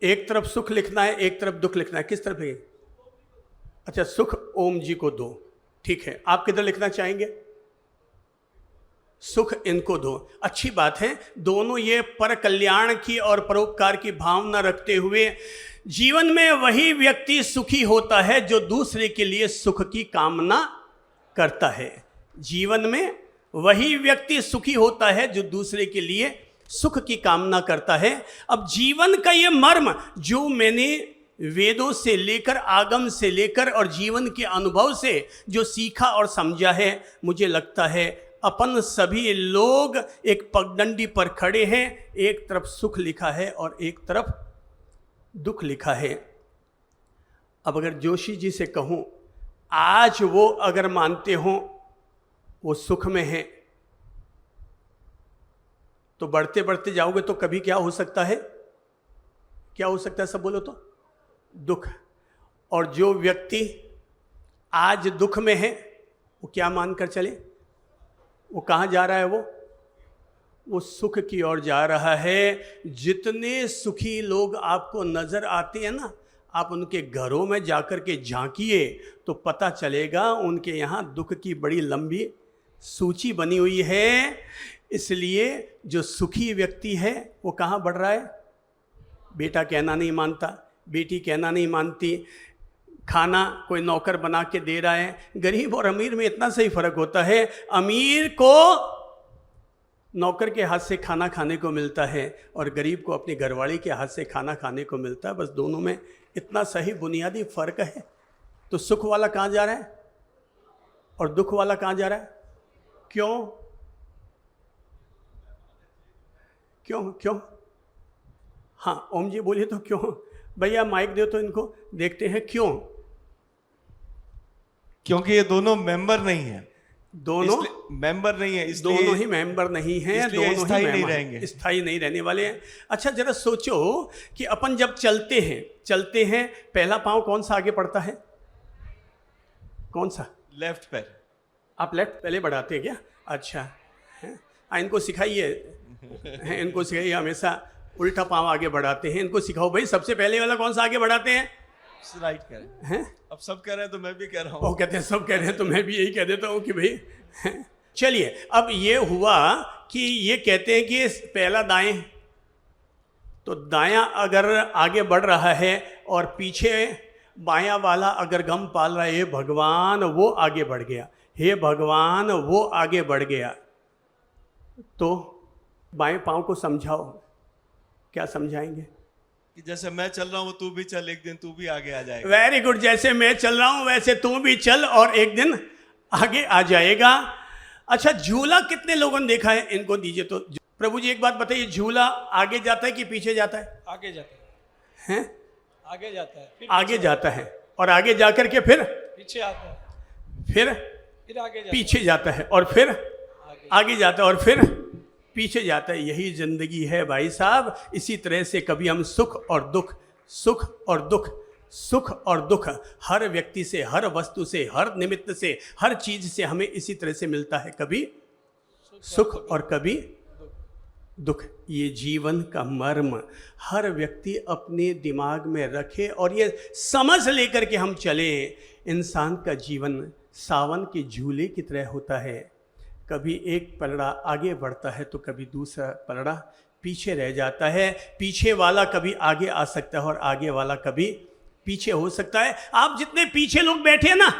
Speaker 1: एक तरफ सुख लिखना है, एक तरफ दुख लिखना है, किस तरफ है? अच्छा, सुख ओम जी को दो, ठीक है। आप किधर लिखना चाहेंगे? सुख इनको दो, अच्छी बात है। दोनों ये पर कल्याण की और परोपकार की भावना रखते हुए, जीवन में वही व्यक्ति सुखी होता है जो दूसरे के लिए सुख की कामना करता है। जीवन में वही व्यक्ति सुखी होता है जो दूसरे के लिए सुख की कामना करता है। अब जीवन का ये मर्म जो मैंने वेदों से लेकर, आगम से लेकर और जीवन के अनुभव से जो सीखा और समझा है, मुझे लगता है अपन सभी लोग एक पगडंडी पर खड़े हैं। एक तरफ सुख लिखा है और एक तरफ दुख लिखा है। अब अगर जोशी जी से कहूं, आज वो अगर मानते हो वो सुख में है, तो बढ़ते बढ़ते जाओगे तो कभी क्या हो सकता है, क्या हो सकता है, सब बोलो तो, दुख। और जो व्यक्ति आज दुख में है वो क्या मानकर चले, वो कहाँ जा रहा है? वो सुख की ओर जा रहा है। जितने सुखी लोग आपको नजर आते हैं ना, आप उनके घरों में जाकर के झांकिए तो पता चलेगा उनके यहाँ दुख की बड़ी लंबी सूची बनी हुई है। इसलिए जो सुखी व्यक्ति है वो कहाँ बढ़ रहा है? बेटा कहना नहीं मानता, बेटी कहना नहीं मानती, खाना कोई नौकर बना के दे रहा है। गरीब और अमीर में इतना सही फर्क होता है, अमीर को नौकर के हाथ से खाना खाने को मिलता है और गरीब को अपनी घरवाली के हाथ से खाना खाने को मिलता है। बस दोनों में इतना सही बुनियादी फर्क है। तो सुख वाला कहाँ जा रहा है और दुख वाला कहाँ जा रहा है? क्यों क्यों क्यों? हाँ ओम जी बोलिए तो क्यों? भैया माइक दो तो इनको देखते हैं क्यों।
Speaker 2: क्योंकि ये दोनों मेंबर नहीं है,
Speaker 1: दोनों
Speaker 2: मेंबर नहीं है, इसलिए
Speaker 1: दोनों ही मेंबर नहीं हैं, दोनों
Speaker 2: स्थायी
Speaker 1: ही
Speaker 2: नहीं रहेंगे,
Speaker 1: स्थायी नहीं रहने वाले हैं। अच्छा जरा सोचो कि अपन जब चलते हैं पहला पांव कौन सा आगे पड़ता है? कौन सा?
Speaker 2: लेफ्ट पैर।
Speaker 1: आप लेफ्ट पहले बढ़ाते हैं क्या? अच्छा है, इनको सिखाइए, इनको सिखाइए, हमेशा उल्टा पांव आगे बढ़ाते हैं। इनको सिखाओ भाई, सबसे पहले वाला कौन सा आगे बढ़ाते हैं?
Speaker 2: राइट कह रहे हैं। अब सब कह रहे हैं तो मैं भी कह रहा हूँ।
Speaker 1: वो कहते हैं सब कह रहे हैं तो मैं भी यही कह देता हूँ कि भाई चलिए। अब ये हुआ कि ये कहते हैं कि पहला दाएं, तो दायां अगर आगे बढ़ रहा है और पीछे बायां वाला अगर गम पाल रहा है, हे भगवान वो आगे बढ़ गया, हे भगवान वो आगे बढ़ गया, तो बाएं पांव को समझाओ। क्या समझाएंगे?
Speaker 2: कि जैसे मैं चल रहा हूँ तू भी चल, एक दिन तू भी आगे आ जाएगा।
Speaker 1: वेरी गुड, जैसे मैं चल रहा हूँ वैसे तू भी चल और एक दिन आगे आ जाएगा। अच्छा, झूला कितने लोगों ने देखा है? इनको दीजिए तो। प्रभु जी एक बात बताइए, झूला आगे जाता है कि पीछे जाता है?
Speaker 3: आगे जाता
Speaker 1: हैं?
Speaker 3: आगे जाता है, फिर
Speaker 1: आगे जाता है, और आगे जाकर के फिर
Speaker 3: पीछे आता है,
Speaker 1: फिर
Speaker 3: आगे जाता
Speaker 1: पीछे जाता है, और फिर
Speaker 3: आगे।
Speaker 1: आगे जाता है, और फिर पीछे जाता है। यही जिंदगी है भाई साहब। इसी तरह से कभी हम सुख और दुख, सुख और दुख, सुख और दुख हर व्यक्ति से, हर वस्तु से, हर निमित्त से, हर चीज से हमें इसी तरह से मिलता है। कभी सुख और कभी दुख। ये जीवन का मर्म हर व्यक्ति अपने दिमाग में रखे और ये समझ लेकर के हम चले। इंसान का जीवन सावन के झूले की तरह होता है। कभी एक पलड़ा आगे बढ़ता है तो कभी दूसरा पलड़ा पीछे रह जाता है। पीछे वाला कभी आगे आ सकता है और आगे वाला कभी पीछे हो सकता है। आप जितने पीछे लोग बैठे हैं ना,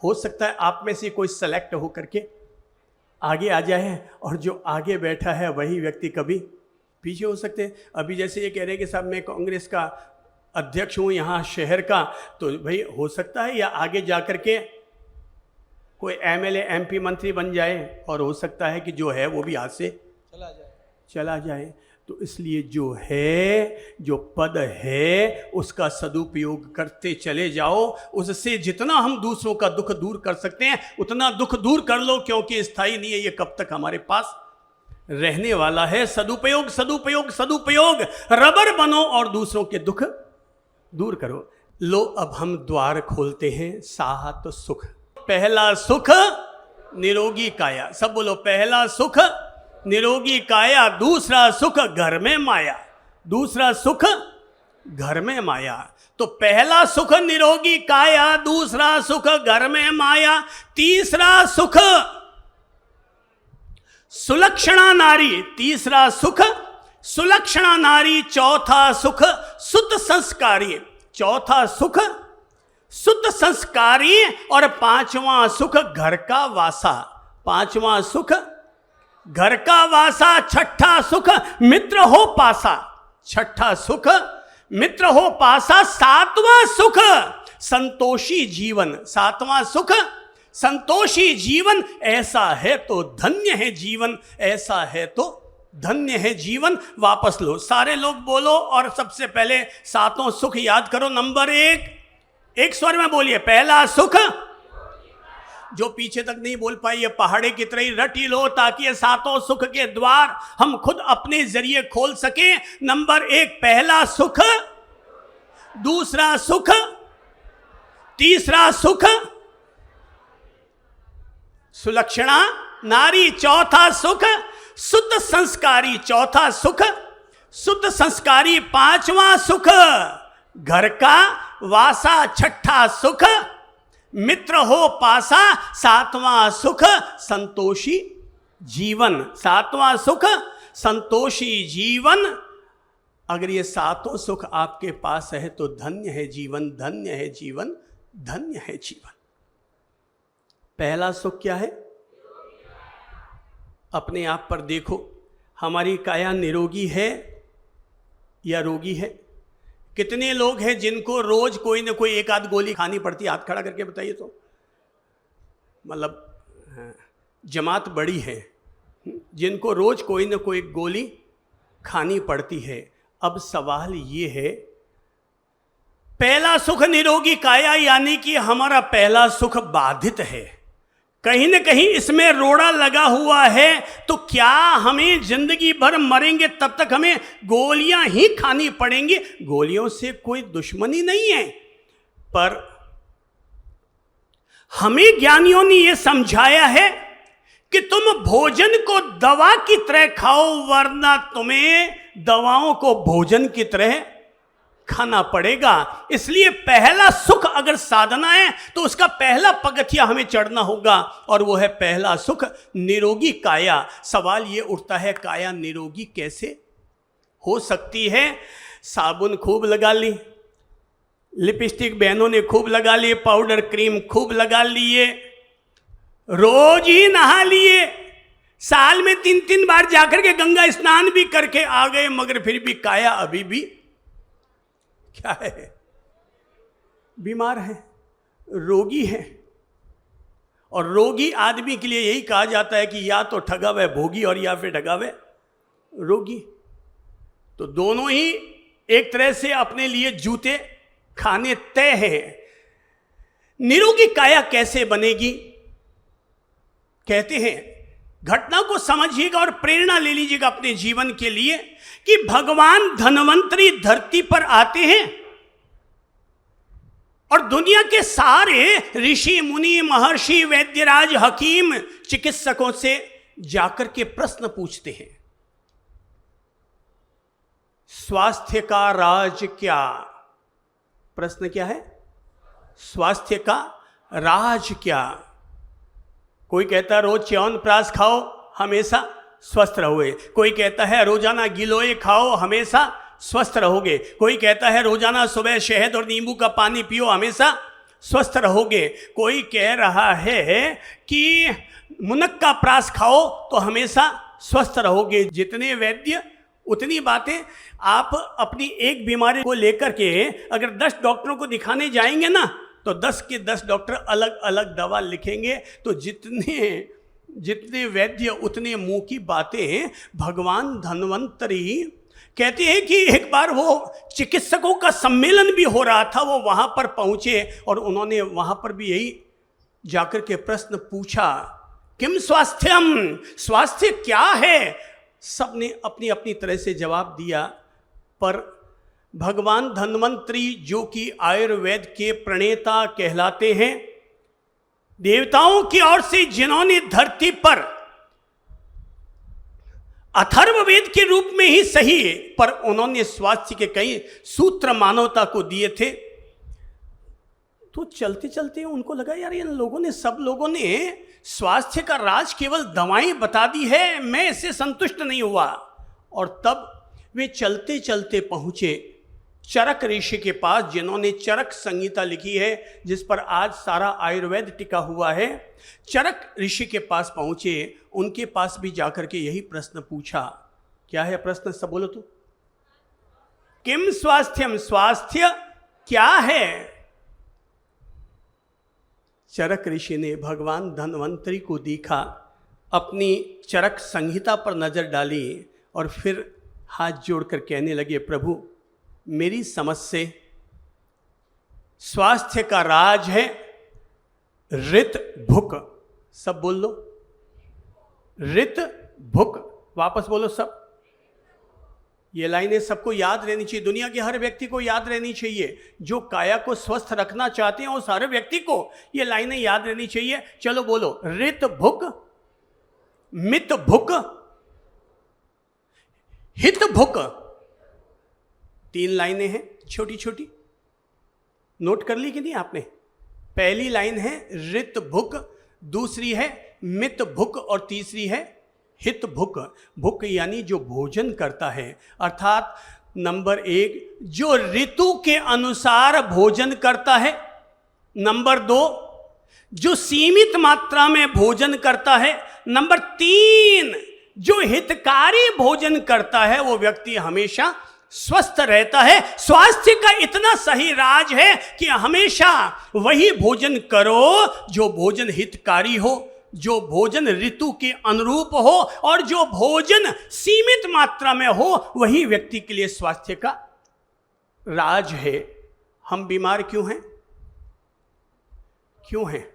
Speaker 1: हो सकता है आप में से कोई सेलेक्ट हो करके आगे आ जाए, और जो आगे बैठा है वही व्यक्ति कभी पीछे हो सकते हैं। अभी जैसे ये कह रहे हैं कि साहब मैं कांग्रेस का अध्यक्ष हूँ यहाँ शहर का, तो भाई हो सकता है या आगे जाकर के कोई एमएलए एमपी मंत्री बन जाए, और हो सकता है कि जो है वो भी हाथ से चला जाए। तो इसलिए जो है, जो पद है, उसका सदुपयोग करते चले जाओ। उससे जितना हम दूसरों का दुख दूर कर सकते हैं उतना दुख दूर कर लो, क्योंकि स्थायी नहीं है ये, कब तक हमारे पास रहने वाला है। सदुपयोग सदुपयोग सदुपयोग, रबर बनो और दूसरों के दुख दूर करो। लो अब हम द्वार खोलते हैं 7 सुख। पहला सुख निरोगी काया। सब बोलो, पहला सुख निरोगी काया, दूसरा सुख घर में माया। दूसरा सुख घर में माया। तो पहला सुख निरोगी काया, दूसरा सुख घर में माया, तीसरा सुख सुलक्षणा नारी। तीसरा सुख सुलक्षणा नारी, चौथा सुख शुद्ध संस्कारी। चौथा सुख शुद्ध संस्कारी, और पांचवा सुख घर का वासा। पांचवा सुख घर का वासा। छठा सुख मित्र हो पासा। छठा सुख मित्र हो पासा। सातवां सुख संतोषी जीवन। सातवां सुख संतोषी जीवन। ऐसा है तो धन्य है जीवन, ऐसा है तो धन्य है जीवन। वापस लो, सारे लोग बोलो, और सबसे पहले 7 सुख याद करो। नंबर 1, एक स्वर में बोलिए, पहला सुख। जो पीछे तक नहीं बोल पाई, ये पहाड़े की तरह रट ही लो, ताकि ये 7 सुख के द्वार हम खुद अपने जरिए खोल सके। नंबर 1 पहला सुख, दूसरा सुख, तीसरा सुख सुलक्षणा नारी, चौथा सुख शुद्ध संस्कारी। चौथा सुख शुद्ध संस्कारी। पांचवा सुख घर का वासा। छठा सुख मित्र हो पासा। सातवां सुख संतोषी जीवन। सातवां सुख संतोषी जीवन। अगर ये 7 सुख आपके पास है तो धन्य है जीवन, धन्य है जीवन, धन्य है जीवन। पहला सुख क्या है? अपने आप पर देखो, हमारी काया निरोगी है या रोगी है? कितने लोग हैं जिनको रोज कोई ना कोई एक आध गोली खानी पड़ती है? हाथ खड़ा करके बताइए तो। मतलब जमात बड़ी है जिनको रोज कोई ना कोई गोली खानी पड़ती है। अब सवाल ये है, पहला सुख निरोगी काया, यानी कि हमारा पहला सुख बाधित है, कहीं न कहीं इसमें रोड़ा लगा हुआ है। तो क्या हमें जिंदगी भर मरेंगे तब तक हमें गोलियां ही खानी पड़ेंगी? गोलियों से कोई दुश्मनी नहीं है, पर हमें ज्ञानियों ने यह समझाया है कि तुम भोजन को दवा की तरह खाओ, वरना तुम्हें दवाओं को भोजन की तरह खाना पड़ेगा। इसलिए पहला सुख अगर साधना है तो उसका पहला पगथिया हमें चढ़ना होगा, और वो है पहला सुख निरोगी काया। सवाल ये उठता है, काया निरोगी कैसे हो सकती है? साबुन खूब लगा ली, लिपस्टिक बहनों ने खूब लगा लिए, पाउडर क्रीम खूब लगा लिए, रोज ही नहा लिए, साल में 3-3 बार जाकर के गंगा स्नान भी करके आ गए, मगर फिर भी काया अभी भी क्या है? बीमार है, रोगी है। और रोगी आदमी के लिए यही कहा जाता है कि या तो ठगा वह भोगी और या फिर ठगा वह रोगी। तो दोनों ही एक तरह से अपने लिए जूते खाने तय है। निरोगी काया कैसे बनेगी? कहते हैं, घटना को समझिएगा और प्रेरणा ले लीजिएगा अपने जीवन के लिए कि भगवान धन्वंतरी धरती पर आते हैं और दुनिया के सारे ऋषि मुनि महर्षि वैद्यराज हकीम चिकित्सकों से जाकर के प्रश्न पूछते हैं, स्वास्थ्य का राज क्या? प्रश्न क्या है? स्वास्थ्य का राज क्या? कोई कहता है रोज च्यवनप्राश खाओ हमेशा स्वस्थ रहोगे, कोई कहता है रोजाना गिलोय खाओ हमेशा स्वस्थ रहोगे, कोई कहता है रोजाना सुबह शहद और नींबू का पानी पियो हमेशा स्वस्थ रहोगे, कोई कह रहा है कि मुनक्का प्राश खाओ तो हमेशा स्वस्थ रहोगे। जितने वैद्य उतनी बातें। आप अपनी एक बीमारी को लेकर के अगर 10 डॉक्टरों को दिखाने जाएंगे ना तो 10 के 10 डॉक्टर अलग अलग दवा लिखेंगे। तो जितने वैद्य उतने मुंह की बातें। भगवान धन्वंतरी कहते हैं कि एक बार वो चिकित्सकों का सम्मेलन भी हो रहा था, वो वहां पर पहुंचे और उन्होंने वहां पर भी यही जाकर के प्रश्न पूछा, किम स्वास्थ्यम, स्वास्थ्य क्या है? सबने अपनी अपनी तरह से जवाब दिया, पर भगवान धन्वंतरी जो कि आयुर्वेद के प्रणेता कहलाते हैं, देवताओं की ओर से जिन्होंने धरती पर अथर्ववेद के रूप में ही सही पर उन्होंने स्वास्थ्य के कई सूत्र मानवता को दिए थे। तो चलते चलते उनको लगा यार इन लोगों ने, सब लोगों ने स्वास्थ्य का राज केवल दवाएं बता दी है, मैं इससे संतुष्ट नहीं हुआ। और तब वे चलते चलते पहुंचे चरक ऋषि के पास, जिन्होंने चरक संहिता लिखी है जिस पर आज सारा आयुर्वेद टिका हुआ है। चरक ऋषि के पास पहुंचे, उनके पास भी जाकर के यही प्रश्न पूछा। क्या है प्रश्न? सब बोलो तो। किम स्वास्थ्यम, स्वास्थ्य क्या है? चरक ऋषि ने भगवान धन्वंतरी को देखा, अपनी चरक संहिता पर नजर डाली और फिर हाथ जोड़कर कहने लगे, प्रभु मेरी समझ से स्वास्थ्य का राज है ऋत भुक। सब बोल लो, ऋत भुक। वापस बोलो सब। ये लाइनें सबको याद रहनी चाहिए, दुनिया के हर व्यक्ति को याद रहनी चाहिए। जो काया को स्वस्थ रखना चाहते हैं उस हर व्यक्ति को ये लाइनें याद रहनी चाहिए। चलो बोलो, ऋत भुक, मित भुक, हित भुक। 3 लाइनें हैं छोटी छोटी, नोट कर ली कि नहीं आपने? पहली लाइन है ऋत भुक, दूसरी है मित भुक और तीसरी है हित भुक। भुक यानी जो भोजन करता है, अर्थात नंबर 1 जो ऋतु के अनुसार भोजन करता है, नंबर 2 जो सीमित मात्रा में भोजन करता है, नंबर 3 जो हितकारी भोजन करता है वो व्यक्ति हमेशा स्वस्थ रहता है। स्वास्थ्य का इतना सही राज है कि हमेशा वही भोजन करो जो भोजन हितकारी हो, जो भोजन ऋतु के अनुरूप हो और जो भोजन सीमित मात्रा में हो, वही व्यक्ति के लिए स्वास्थ्य का राज है। हम बीमार क्यों हैं? क्यों हैं?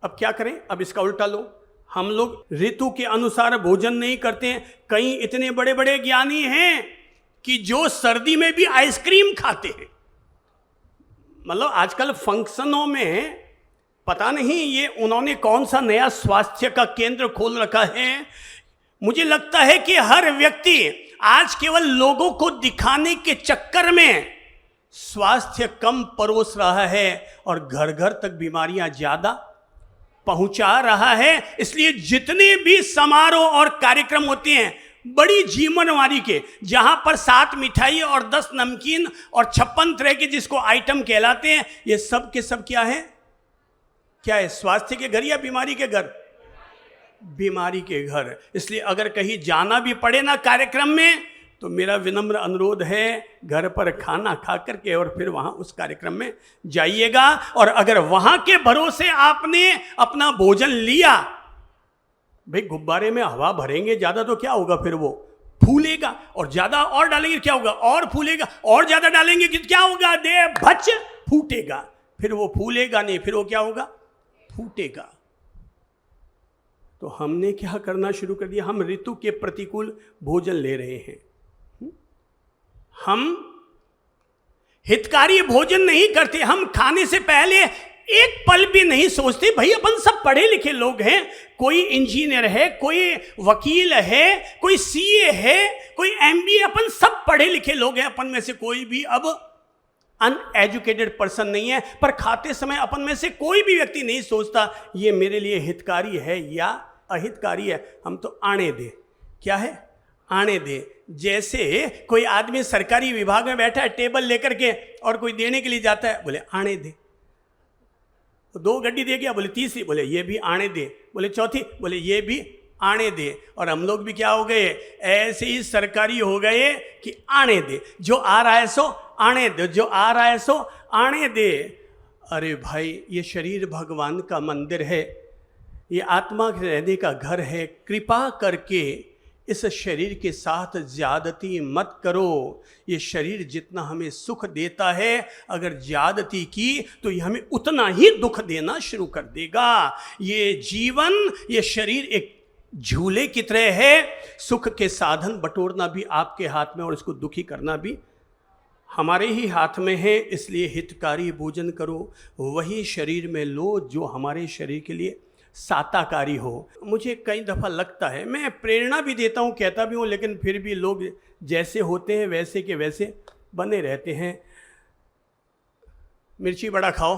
Speaker 1: अब क्या करें? अब इसका उल्टा लो, हम लोग ऋतु के अनुसार भोजन नहीं करते हैं। कई इतने बड़े बड़े ज्ञानी हैं कि जो सर्दी में भी आइसक्रीम खाते हैं। मतलब आजकल फंक्शनों में पता नहीं ये उन्होंने कौन सा नया स्वास्थ्य का केंद्र खोल रखा है। मुझे लगता है कि हर व्यक्ति आज केवल लोगों को दिखाने के चक्कर में स्वास्थ्य कम परोस रहा है और घर घर तक बीमारियां ज्यादा पहुंचा रहा है। इसलिए जितने भी समारोह और कार्यक्रम होते हैं बड़ी जीवनवारी के, जहां पर 7 मिठाई और 10 नमकीन और 56 तरह के जिसको आइटम कहलाते हैं, ये सब के सब क्या है? क्या है? स्वास्थ्य के घर या बीमारी के घर? बीमारी के घर। इसलिए अगर कहीं जाना भी पड़े ना कार्यक्रम में तो मेरा विनम्र अनुरोध है, घर पर खाना खा करके और फिर वहाँ उस कार्यक्रम में जाइएगा। और अगर वहाँ के भरोसे आपने अपना भोजन लिया, भाई गुब्बारे में हवा भरेंगे ज़्यादा तो क्या होगा, फिर वो फूलेगा, और ज़्यादा और डालेंगे क्या होगा, और फूलेगा, और ज़्यादा डालेंगे कि क्या होगा, दे भच फूटेगा, फिर वो फूलेगा नहीं, फिर वो क्या होगा, फूटेगा। तो हमने क्या करना शुरू कर दिया, हम ऋतु के प्रतिकूल भोजन ले रहे हैं। हम हितकारी भोजन नहीं करते, हम खाने से पहले एक पल भी नहीं सोचते। भाई अपन सब पढ़े लिखे लोग हैं, कोई इंजीनियर है, कोई वकील है, कोई सीए है, कोई एमबीए, अपन सब पढ़े लिखे लोग हैं। अपन में से कोई भी अब अनएजुकेटेड पर्सन नहीं है, पर खाते समय अपन में से कोई भी व्यक्ति नहीं सोचता ये मेरे लिए हितकारी है या अहितकारी है, हम तो आने दे। क्या है, आने दे। जैसे कोई आदमी सरकारी विभाग में बैठा है टेबल लेकर के और कोई देने के लिए जाता है, बोले आने दे, तो 2 गड्डी दे गया, बोले तीसरी, बोले ये भी आने दे, बोले चौथी, बोले ये भी आने दे। और हम लोग भी क्या हो गए, ऐसे ही सरकारी हो गए कि आने दे, जो आ रहा है सो आने दे, जो आ रहा है सो आने दे। अरे भाई, ये शरीर भगवान का मंदिर है, ये आत्मा के रहने का घर है। कृपा करके इस शरीर के साथ ज्यादती मत करो। ये शरीर जितना हमें सुख देता है, अगर ज्यादती की तो ये हमें उतना ही दुख देना शुरू कर देगा। ये जीवन, ये शरीर एक झूले की तरह है। सुख के साधन बटोरना भी आपके हाथ में और इसको दुखी करना भी हमारे ही हाथ में है। इसलिए हितकारी भोजन करो, वही शरीर में लो जो हमारे शरीर के लिए साताकारी हो। मुझे कई दफ़ा लगता है, मैं प्रेरणा भी देता हूँ, कहता भी हूँ, लेकिन फिर भी लोग जैसे होते हैं वैसे के वैसे बने रहते हैं। मिर्ची बड़ा खाओ,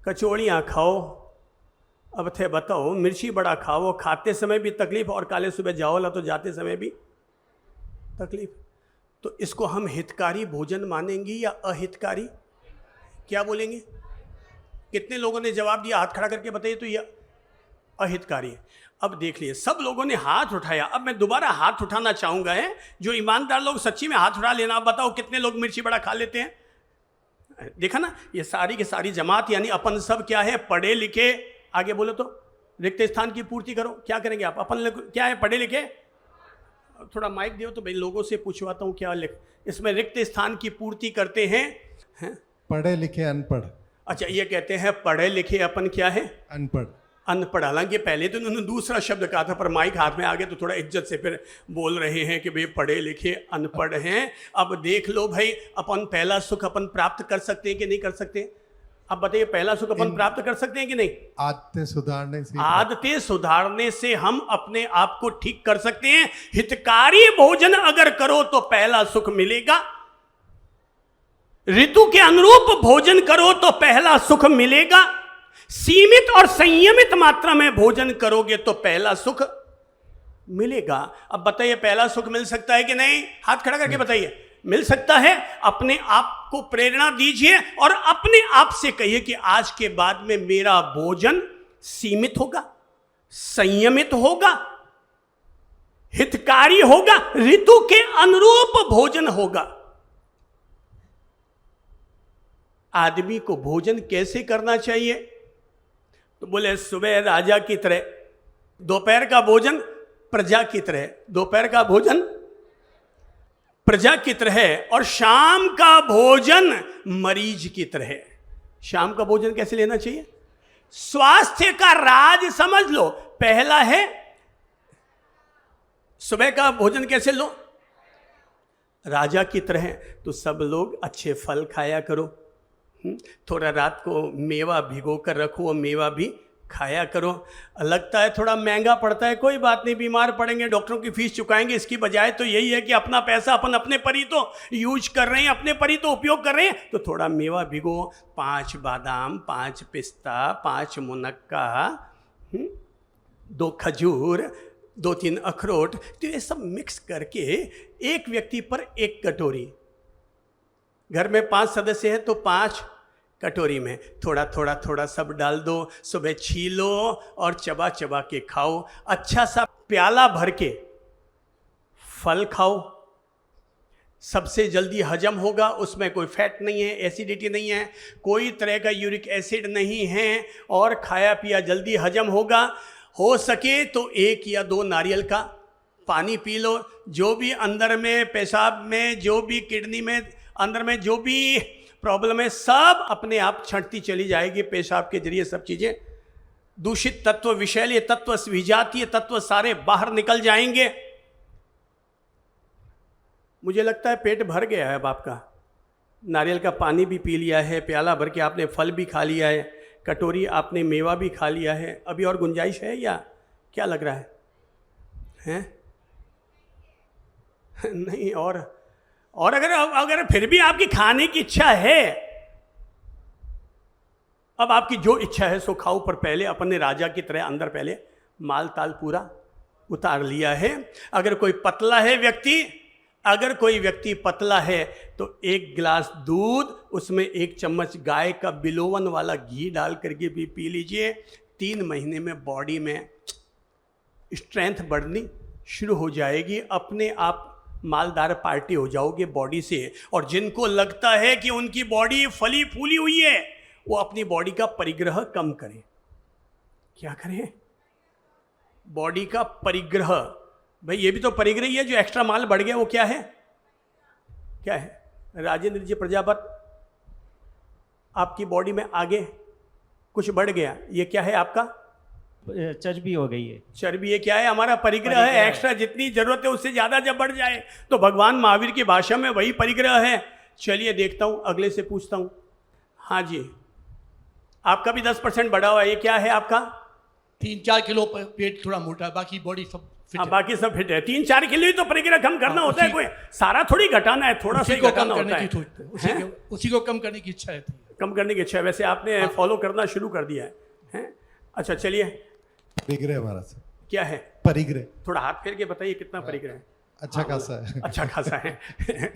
Speaker 1: कचौड़ियाँ खाओ, अब थे बताओ, मिर्ची बड़ा खाओ, खाते समय भी तकलीफ और काले सुबह जाओ ला तो जाते समय भी तकलीफ। तो इसको हम हितकारी भोजन मानेंगे या अहितकारी? क्या बोलेंगे? कितने लोगों ने जवाब दिया? हाथ खड़ा करके बताइए तो ये अहितकारी है। अब देख लिए, सब लोगों ने हाथ उठाया। अब मैं दोबारा हाथ उठाना चाहूंगा, है जो ईमानदार लोग सच्ची में हाथ उठा लेना। आप बताओ कितने लोग मिर्ची बड़ा खा लेते हैं? देखा ना, ये सारी की सारी जमात, यानी अपन सब क्या है, पढ़े लिखे। आगे बोलो तो रिक्त स्थान की पूर्ति करो। क्या करेंगे आप? अपन क्या है, पढ़े लिखे। थोड़ा माइक दियो तो भाई लोगों से पूछवाता हूँ क्या लिख, इसमें रिक्त स्थान की पूर्ति करते हैं,
Speaker 4: पढ़े लिखे अनपढ़।
Speaker 1: अच्छा, ये कहते हैं पढ़े लिखे, अपन क्या है,
Speaker 4: अनपढ़।
Speaker 1: अनपढ़। हालांकि पहले तो उन्होंने दूसरा शब्द कहा था, पर माइक हाथ में आ गए तो थोड़ा इज्जत से फिर बोल रहे हैं कि भाई पढ़े लिखे अनपढ़ हैं। अब देख लो भाई, अपन पहला सुख अपन प्राप्त कर सकते हैं कि नहीं कर सकते? अब बताइए, पहला सुख अपन प्राप्त कर सकते हैं कि नहीं?
Speaker 4: आदतें सुधारने से,
Speaker 1: आदतें सुधारने से हम अपने आप को ठीक कर सकते हैं। हितकारी भोजन अगर करो तो पहला सुख मिलेगा। ऋतु के अनुरूप भोजन करो तो पहला सुख मिलेगा। सीमित और संयमित मात्रा में भोजन करोगे तो पहला सुख मिलेगा। अब बताइए, पहला सुख मिल सकता है कि नहीं? हाथ खड़ा करके बताइए, मिल सकता है। अपने आप को प्रेरणा दीजिए और अपने आप से कहिए कि आज के बाद में मेरा भोजन सीमित होगा, संयमित होगा, हितकारी होगा, ऋतु के अनुरूप भोजन होगा। आदमी को भोजन कैसे करना चाहिए? तो बोले सुबह राजा की तरह, दोपहर का भोजन प्रजा की तरह, दोपहर का भोजन प्रजा की तरह, और शाम का भोजन मरीज की तरह। शाम का भोजन कैसे लेना चाहिए? स्वास्थ्य का राज समझ लो। पहला है सुबह का भोजन कैसे लो? राजा की तरह। तो सब लोग अच्छे फल खाया करो, थोड़ा रात को मेवा भिगो कर रखो और मेवा भी खाया करो। लगता है थोड़ा महंगा पड़ता है, कोई बात नहीं, बीमार पड़ेंगे, डॉक्टरों की फीस चुकाएंगे, इसकी बजाय तो यही है कि अपना पैसा अपन अपने पर ही तो यूज कर रहे हैं, अपने पर ही तो उपयोग कर रहे हैं। तो थोड़ा मेवा भिगो, 5 बादाम, 5 पिस्ता, 5 मुनक्का, 2 खजूर, 2-3 अखरोट, तो ये सब मिक्स करके एक व्यक्ति पर 1 कटोरी। घर में 5 सदस्य हैं तो 5 कटोरी में थोड़ा थोड़ा थोड़ा सब डाल दो। सुबह छीलो और चबा चबा के खाओ। अच्छा सा प्याला भर के फल खाओ, सबसे जल्दी हजम होगा, उसमें कोई फैट नहीं है, एसिडिटी नहीं है, कोई तरह का यूरिक एसिड नहीं है और खाया पिया जल्दी हजम होगा। हो सके तो 1 या 2 नारियल का पानी पी लो। जो भी अंदर में, पेशाब में, जो भी किडनी में, अंदर में जो भी प्रॉब्लम है, सब अपने आप छंटती चली जाएगी पेशाब के जरिए। सब चीज़ें, दूषित तत्व, विषैले तत्व, विजातीय तत्व सारे बाहर निकल जाएंगे। मुझे लगता है पेट भर गया है अब आपका। नारियल का पानी भी पी लिया है, प्याला भर के आपने फल भी खा लिया है, कटोरी आपने मेवा भी खा लिया है। अभी और गुंजाइश है या क्या लग रहा है? हैं? नहीं, और अगर फिर भी आपकी खाने की इच्छा है, अब आपकी जो इच्छा है सो खाओ, पर पहले अपने राजा की तरह अंदर पहले माल ताल पूरा उतार लिया है। अगर कोई व्यक्ति पतला है तो 1 गिलास दूध, उसमें 1 चम्मच गाय का बिलोवन वाला घी डाल करके भी पी लीजिए। 3 महीने में बॉडी में स्ट्रेंथ बढ़नी शुरू हो जाएगी, अपने आप मालदार पार्टी हो जाओगे बॉडी से। और जिनको लगता है कि उनकी बॉडी फली फूली हुई है, वो अपनी बॉडी का परिग्रह कम करें। क्या करें? बॉडी का परिग्रह। भाई ये भी तो परिग्रह ही है। जो एक्स्ट्रा माल बढ़ गया वो क्या है? क्या है? राजेंद्र जी प्रजापत, आपकी बॉडी में आगे कुछ बढ़ गया, ये क्या है आपका?
Speaker 5: चर्बी हो गई है।
Speaker 1: चर्बी, ये क्या है? हमारा परिग्रह है। एक्स्ट्रा जितनी जरूरत है उससे ज्यादा जब बढ़ जाए तो भगवान महावीर की भाषा में वही परिग्रह है। चलिए देखता हूं, अगले से पूछता हूं। हाँ जी, आपका भी 10% बढ़ा हुआ है, ये क्या है आपका?
Speaker 6: 3-4 किलो पेट थोड़ा मोटा है, बाकी बॉडी सब फिट
Speaker 1: हाँ,
Speaker 6: है।
Speaker 1: बाकी सब फिट है। 3-4 किलो ही तो परिग्रह कम करना होता है, कोई सारा थोड़ी घटाना है, थोड़ा सा ही घटाना होता है।
Speaker 6: उसी को कम करने की इच्छा है।
Speaker 1: कम करने की इच्छा है। वैसे आपने फॉलो करना शुरू कर दिया है? अच्छा चलिए,
Speaker 4: परिग्रह हमारा सर।
Speaker 1: क्या है
Speaker 4: परिग्रह?
Speaker 1: थोड़ा हाथ फेर के बताइए कितना परिग्रह है?
Speaker 4: अच्छा खासा है।
Speaker 1: अच्छा खासा है।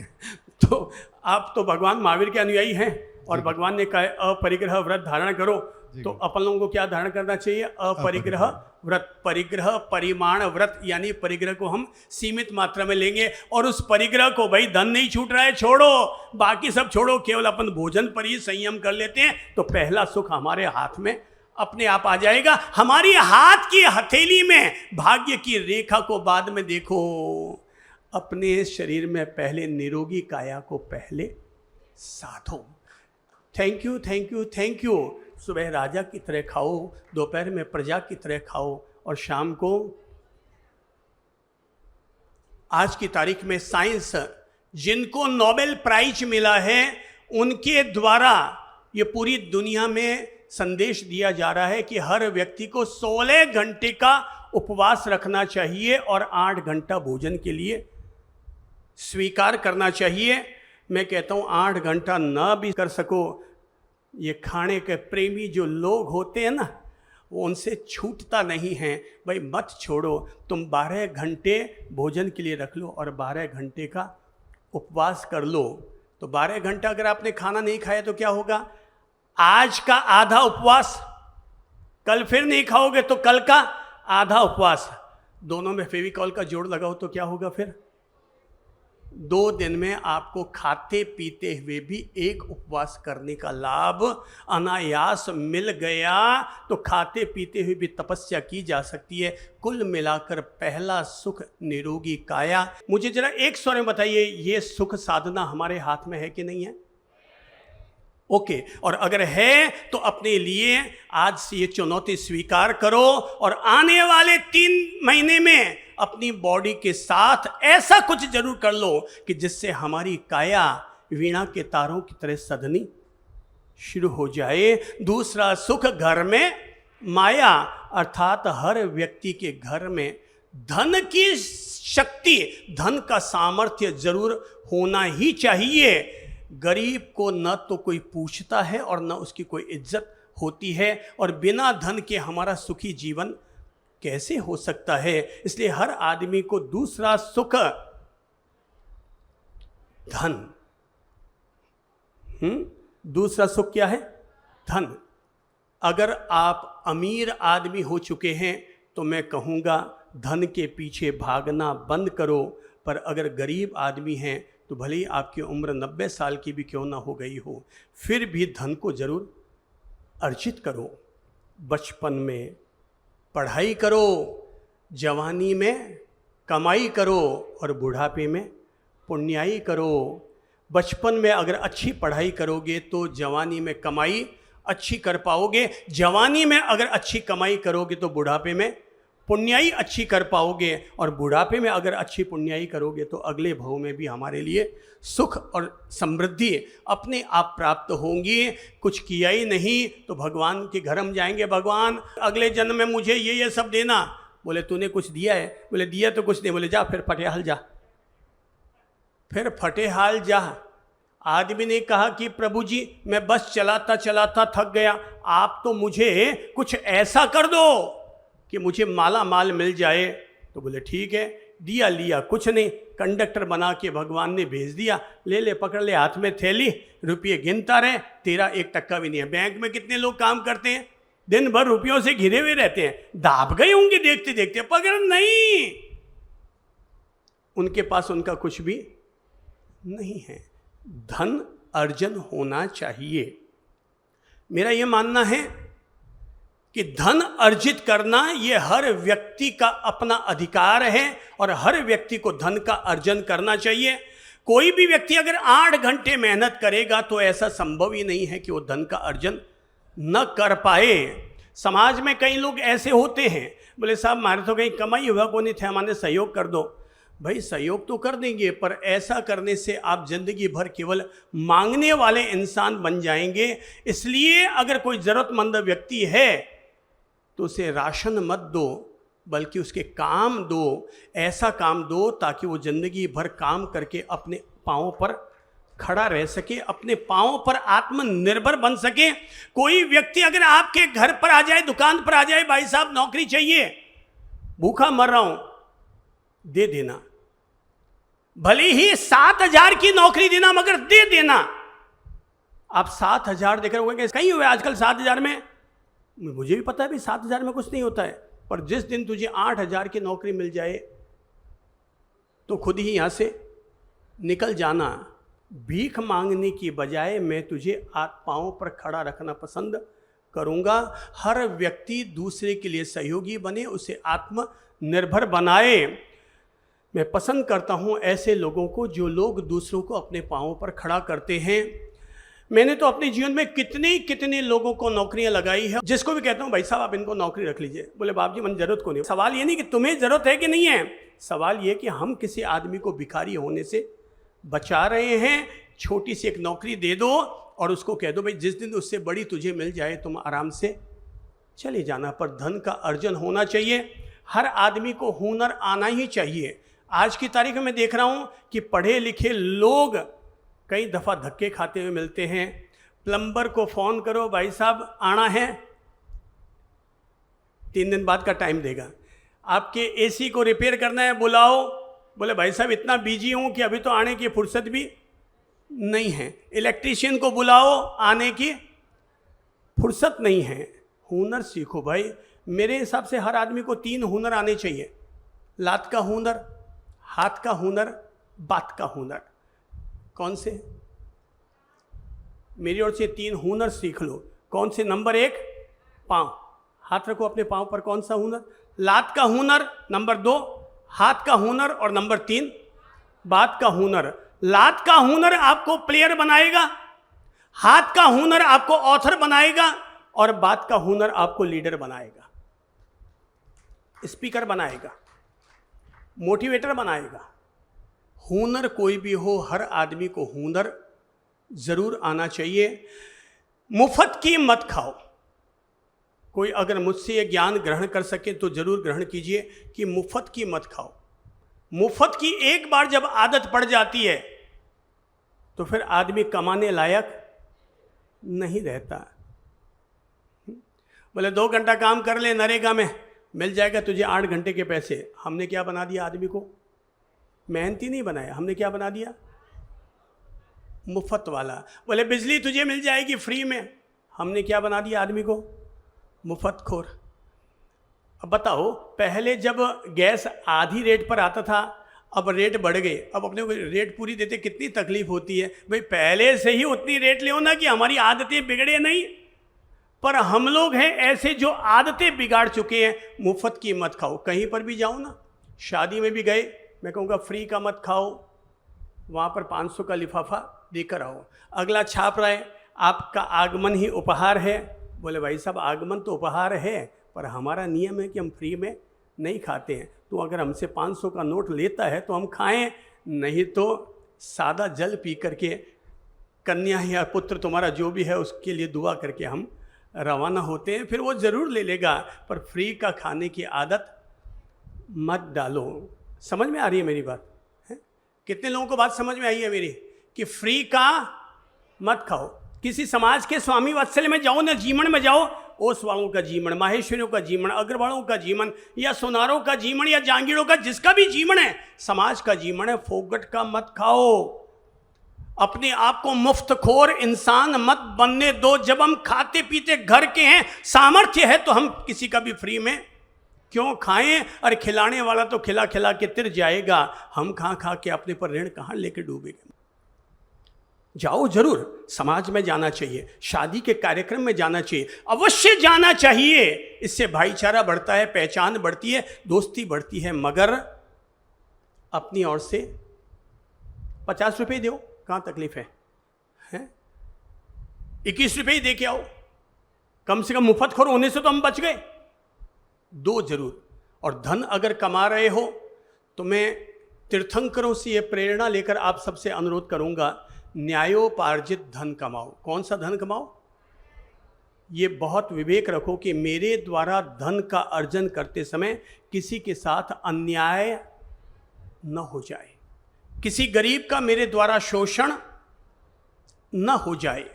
Speaker 1: तो आप तो भगवान महावीर के अनुयायी हैं और भगवान ने कहा अपरिग्रह व्रत धारण करो, तो अपन लोगों को क्या धारण करना चाहिए? अपरिग्रह व्रत। परिग्रह परिमाण व्रत, यानी परिग्रह को हम सीमित मात्रा में लेंगे। और उस परिग्रह को, भाई धन नहीं छूट रहा है, छोड़ो, बाकी सब छोड़ो, केवल अपन भोजन पर ही संयम कर लेते हैं तो पहला सुख हमारे हाथ में अपने आप आ जाएगा। हमारी हाथ की हथेली में भाग्य की रेखा को बाद में देखो। अपने शरीर में पहले निरोगी काया को पहले साधो। Thank you, thank you, thank you. सुबह राजा की तरह खाओ, दोपहर में प्रजा की तरह खाओ, और शाम को, आज की तारीख में साइंस, जिनको नोबेल प्राइज मिला है उनके द्वारा ये पूरी दुनिया में संदेश दिया जा रहा है कि हर व्यक्ति को 16 घंटे का उपवास रखना चाहिए और 8 घंटा भोजन के लिए स्वीकार करना चाहिए। मैं कहता हूँ 8 घंटा ना भी कर सको, ये खाने के प्रेमी जो लोग होते हैं ना, वो उनसे छूटता नहीं है। भाई मत छोड़ो, तुम 12 घंटे भोजन के लिए रख लो और 12 घंटे का उपवास कर लो। तो 12 घंटा अगर आपने खाना नहीं खाया तो क्या होगा? आज का आधा उपवास, कल फिर नहीं खाओगे तो कल का आधा उपवास, दोनों में फेविकॉल का जोड़ लगाओ तो क्या होगा? फिर 2 दिन में आपको खाते पीते हुए भी एक उपवास करने का लाभ अनायास मिल गया। तो खाते पीते हुए भी तपस्या की जा सकती है। कुल मिलाकर पहला सुख निरोगी काया। मुझे जरा एक स्वर में बताइए, ये सुख साधना हमारे हाथ में है कि नहीं है? ओके, और अगर है तो अपने लिए आज से ये चुनौती स्वीकार करो और आने वाले 3 महीने में अपनी बॉडी के साथ ऐसा कुछ जरूर कर लो कि जिससे हमारी काया वीणा के तारों की तरह सधनी शुरू हो जाए। दूसरा सुख घर में माया, अर्थात हर व्यक्ति के घर में धन की शक्ति, धन का सामर्थ्य जरूर होना ही चाहिए। गरीब को न तो कोई पूछता है और न उसकी कोई इज्जत होती है, और बिना धन के हमारा सुखी जीवन कैसे हो सकता है? इसलिए हर आदमी को दूसरा सुख धन। दूसरा सुख क्या है? धन। अगर आप अमीर आदमी हो चुके हैं तो मैं कहूँगा धन के पीछे भागना बंद करो, पर अगर गरीब आदमी हैं तो भले ही आपकी उम्र 90 साल की भी क्यों ना हो गई हो, फिर भी धन को जरूर अर्जित करो। बचपन में पढ़ाई करो, जवानी में कमाई करो और बुढ़ापे में पुण्याई करो। बचपन में अगर अच्छी पढ़ाई करोगे तो जवानी में कमाई अच्छी कर पाओगे, जवानी में अगर अच्छी कमाई करोगे तो बुढ़ापे में पुण्याई अच्छी कर पाओगे, और बुढ़ापे में अगर अच्छी पुण्याई करोगे तो अगले भव में भी हमारे लिए सुख और समृद्धि अपने आप प्राप्त होंगी। कुछ किया ही नहीं तो भगवान के घर हम जाएंगे, भगवान अगले जन्म में मुझे ये सब देना। बोले तूने कुछ दिया है? बोले दिया तो कुछ नहीं। बोले जा फिर फटेहाल जा, फिर फटेहाल जा। आदमी ने कहा कि प्रभु जी मैं बस चलाता चलाता थक गया, आप तो मुझे कुछ ऐसा कर दो कि मुझे माला माल मिल जाए। तो बोले ठीक है, दिया लिया कुछ नहीं, कंडक्टर बना के भगवान ने भेज दिया, ले ले पकड़ ले, हाथ में थैली, रुपये गिनता रहे, तेरा 1 टक्का भी नहीं है। बैंक में कितने लोग काम करते हैं, दिन भर रुपयों से घिरे हुए रहते हैं, दाब गए होंगे देखते देखते, पकड़ नहीं, उनके पास उनका कुछ भी नहीं है। धन अर्जन होना चाहिए। मेरा ये मानना है कि धन अर्जित करना ये हर व्यक्ति का अपना अधिकार है और हर व्यक्ति को धन का अर्जन करना चाहिए। कोई भी व्यक्ति अगर 8 घंटे मेहनत करेगा तो ऐसा संभव ही नहीं है कि वो धन का अर्जन न कर पाए। समाज में कई लोग ऐसे होते हैं, बोले साहब हमारे तो कहीं कमाई हुआ को नहीं थे, हमारे सहयोग कर दो। भाई सहयोग तो कर देंगे, पर ऐसा करने से आप जिंदगी भर केवल मांगने वाले इंसान बन जाएंगे। इसलिए अगर कोई ज़रूरतमंद व्यक्ति है तो उसे राशन मत दो, बल्कि उसके काम दो, ऐसा काम दो ताकि वो जिंदगी भर काम करके अपने पाँव पर खड़ा रह सके, अपने पाँव पर आत्मनिर्भर बन सके। कोई व्यक्ति अगर आपके घर पर आ जाए, दुकान पर आ जाए, भाई साहब नौकरी चाहिए, भूखा मर रहा हूं, दे देना। भले ही 7,000 की नौकरी देना, मगर दे देना। आप 7,000 देकर होंगे कहीं हुए आजकल 7,000 में, मुझे भी पता है भी 7,000 में कुछ नहीं होता है, पर जिस दिन तुझे 8,000 की नौकरी मिल जाए तो खुद ही यहां से निकल जाना। भीख मांगने की बजाय मैं तुझे पांव पर खड़ा रखना पसंद करूंगा। हर व्यक्ति दूसरे के लिए सहयोगी बने, उसे आत्मनिर्भर बनाए। मैं पसंद करता हूं ऐसे लोगों को जो लोग दूसरों को अपने पांवों पर खड़ा करते हैं। मैंने तो अपने जीवन में कितने लोगों को नौकरियां लगाई है, जिसको भी कहता हूं भाई साहब आप इनको नौकरी रख लीजिए, बोले बाप जी मन जरूरत को नहीं। सवाल ये नहीं कि तुम्हें जरूरत है कि नहीं है, सवाल ये कि हम किसी आदमी को भिखारी होने से बचा रहे हैं। छोटी सी एक नौकरी दे दो और उसको कह दो भाई जिस दिन उससे बड़ी तुझे मिल जाए तुम आराम से चले जाना। पर धन का अर्जन होना चाहिए, हर आदमी को हुनर आना ही चाहिए। आज की तारीख में मैं देख रहा हूं कि पढ़े लिखे लोग कई दफ़ा धक्के खाते हुए मिलते हैं। प्लम्बर को फ़ोन करो, भाई साहब आना है, 3 दिन बाद का टाइम देगा। आपके एसी को रिपेयर करना है, बुलाओ, बोले भाई साहब इतना बिजी हूँ कि अभी तो आने की फुर्सत भी नहीं है। इलेक्ट्रीशियन को बुलाओ, आने की फुर्सत नहीं है। हुनर सीखो भाई। मेरे हिसाब से हर आदमी को 3 हुनर आने चाहिए, लात का हुनर, हाथ का हुनर, बात का हुनर। कौन से? मेरी ओर से 3 हुनर सीख लो। कौन से? नंबर 1 पाँव, हाथ रखो अपने पाँव पर। कौन सा हुनर? लात का हुनर। नंबर 2 हाथ का हुनर, और नंबर 3 बात का हुनर। लात का हुनर आपको प्लेयर बनाएगा, हाथ का हुनर आपको ऑथर बनाएगा, और बात का हुनर आपको लीडर बनाएगा, स्पीकर बनाएगा, मोटिवेटर बनाएगा। हुनर कोई भी हो, हर आदमी को हुनर जरूर आना चाहिए। मुफ्त की मत खाओ। कोई अगर मुझसे ये ज्ञान ग्रहण कर सके तो जरूर ग्रहण कीजिए कि मुफ्त की मत खाओ। मुफ्त की एक बार जब आदत पड़ जाती है तो फिर आदमी कमाने लायक नहीं रहता। बोले 2 घंटा काम कर ले नरेगा में, मिल जाएगा तुझे 8 घंटे के पैसे। हमने क्या बना दिया आदमी को? मेहनती नहीं बनाया, हमने क्या बना दिया? मुफ्त वाला। बोले बिजली तुझे मिल जाएगी फ्री में, हमने क्या बना दिया आदमी को? मुफ्त खोर। अब बताओ, पहले जब गैस आधी रेट पर आता था, अब रेट बढ़ गए, अब अपने को रेट पूरी देते कितनी तकलीफ होती है। भाई पहले से ही उतनी रेट ले ना कि हमारी आदतें बिगड़े नहीं। पर हम लोग हैं ऐसे जो आदतें बिगाड़ चुके हैं। मुफ्त की मत खाओ, कहीं पर भी जाओ ना, शादी में भी गए, मैं कहूँगा फ्री का मत खाओ, वहाँ पर 500 का लिफाफा देकर आओ। अगला छाप रहा है आपका आगमन ही उपहार है। बोले भाई साहब आगमन तो उपहार है, पर हमारा नियम है कि हम फ्री में नहीं खाते हैं। तो अगर हमसे 500 का नोट लेता है तो हम खाएं, नहीं तो सादा जल पी करके कन्या या पुत्र तुम्हारा जो भी है उसके लिए दुआ करके हम रवाना होते हैं। फिर वो ज़रूर ले लेगा, पर फ्री का खाने की आदत मत डालो। समझ में आ रही है मेरी बात? है कितने लोगों को बात समझ में आई है मेरी कि फ्री का मत खाओ। किसी समाज के स्वामी वात्सल्य में जाओ ना, जीवन में जाओ, ओस वालों का जीवन, माहेश्वरियों का जीवन, अग्रवालों का जीवन, या सोनारों का जीवन, या जांगीरों का, जिसका भी जीवन है, समाज का जीवन है, फोगट का मत खाओ। अपने आप को मुफ्तखोर इंसान मत बनने दो। जब हम खाते पीते घर के हैं, सामर्थ्य है, तो हम किसी का भी फ्री में क्यों खाएं? और खिलाने वाला तो खिला खिला के तिर जाएगा, हम खा के अपने पर ऋण कहाँ लेके डूबेंगे। जाओ जरूर, समाज में जाना चाहिए, शादी के कार्यक्रम में जाना चाहिए, अवश्य जाना चाहिए। इससे भाईचारा बढ़ता है, पहचान बढ़ती है, दोस्ती बढ़ती है। मगर अपनी ओर से 50 रुपये दो, कहाँ तकलीफ है? 21 रुपये ही दे के आओ, कम से कम मुफ्तखोर होने से तो हम बच गए। दो जरूर। और धन अगर कमा रहे हो तो मैं तीर्थंकरों से ये प्रेरणा लेकर आप सबसे अनुरोध करूंगा, न्यायोपार्जित धन कमाओ। कौन सा धन कमाओ? ये बहुत विवेक रखो कि मेरे द्वारा धन का अर्जन करते समय किसी के साथ अन्याय न हो जाए, किसी गरीब का मेरे द्वारा शोषण न हो जाए।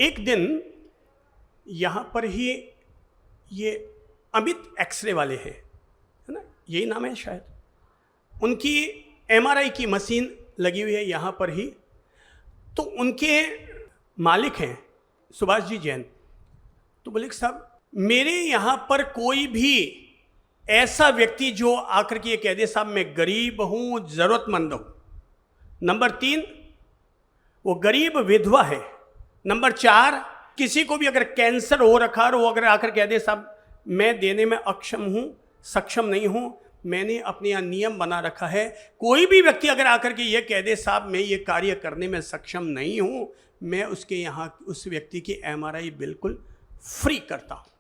Speaker 1: एक दिन यहां पर ही ये अमित एक्सरे वाले हैं, है ना, यही नाम है शायद, उनकी MRI की मशीन लगी हुई है यहाँ पर ही। तो उनके मालिक हैं सुभाष जी जैन। तो बोले साहब मेरे यहाँ पर कोई भी ऐसा व्यक्ति जो आकर के ये कह दे साहब मैं गरीब हूँ, ज़रूरतमंद हूँ। नंबर 3 वो गरीब विधवा है। नंबर 4 किसी को भी अगर कैंसर हो रखा है, वो अगर आकर कह दे साहब मैं देने में अक्षम हूँ, सक्षम नहीं हूँ, मैंने अपने यहाँ नियम बना रखा है। कोई भी व्यक्ति अगर आकर के ये कह दे साहब मैं ये कार्य करने में सक्षम नहीं हूँ, मैं उसके यहाँ उस व्यक्ति की MRI बिल्कुल फ्री करता हूँ।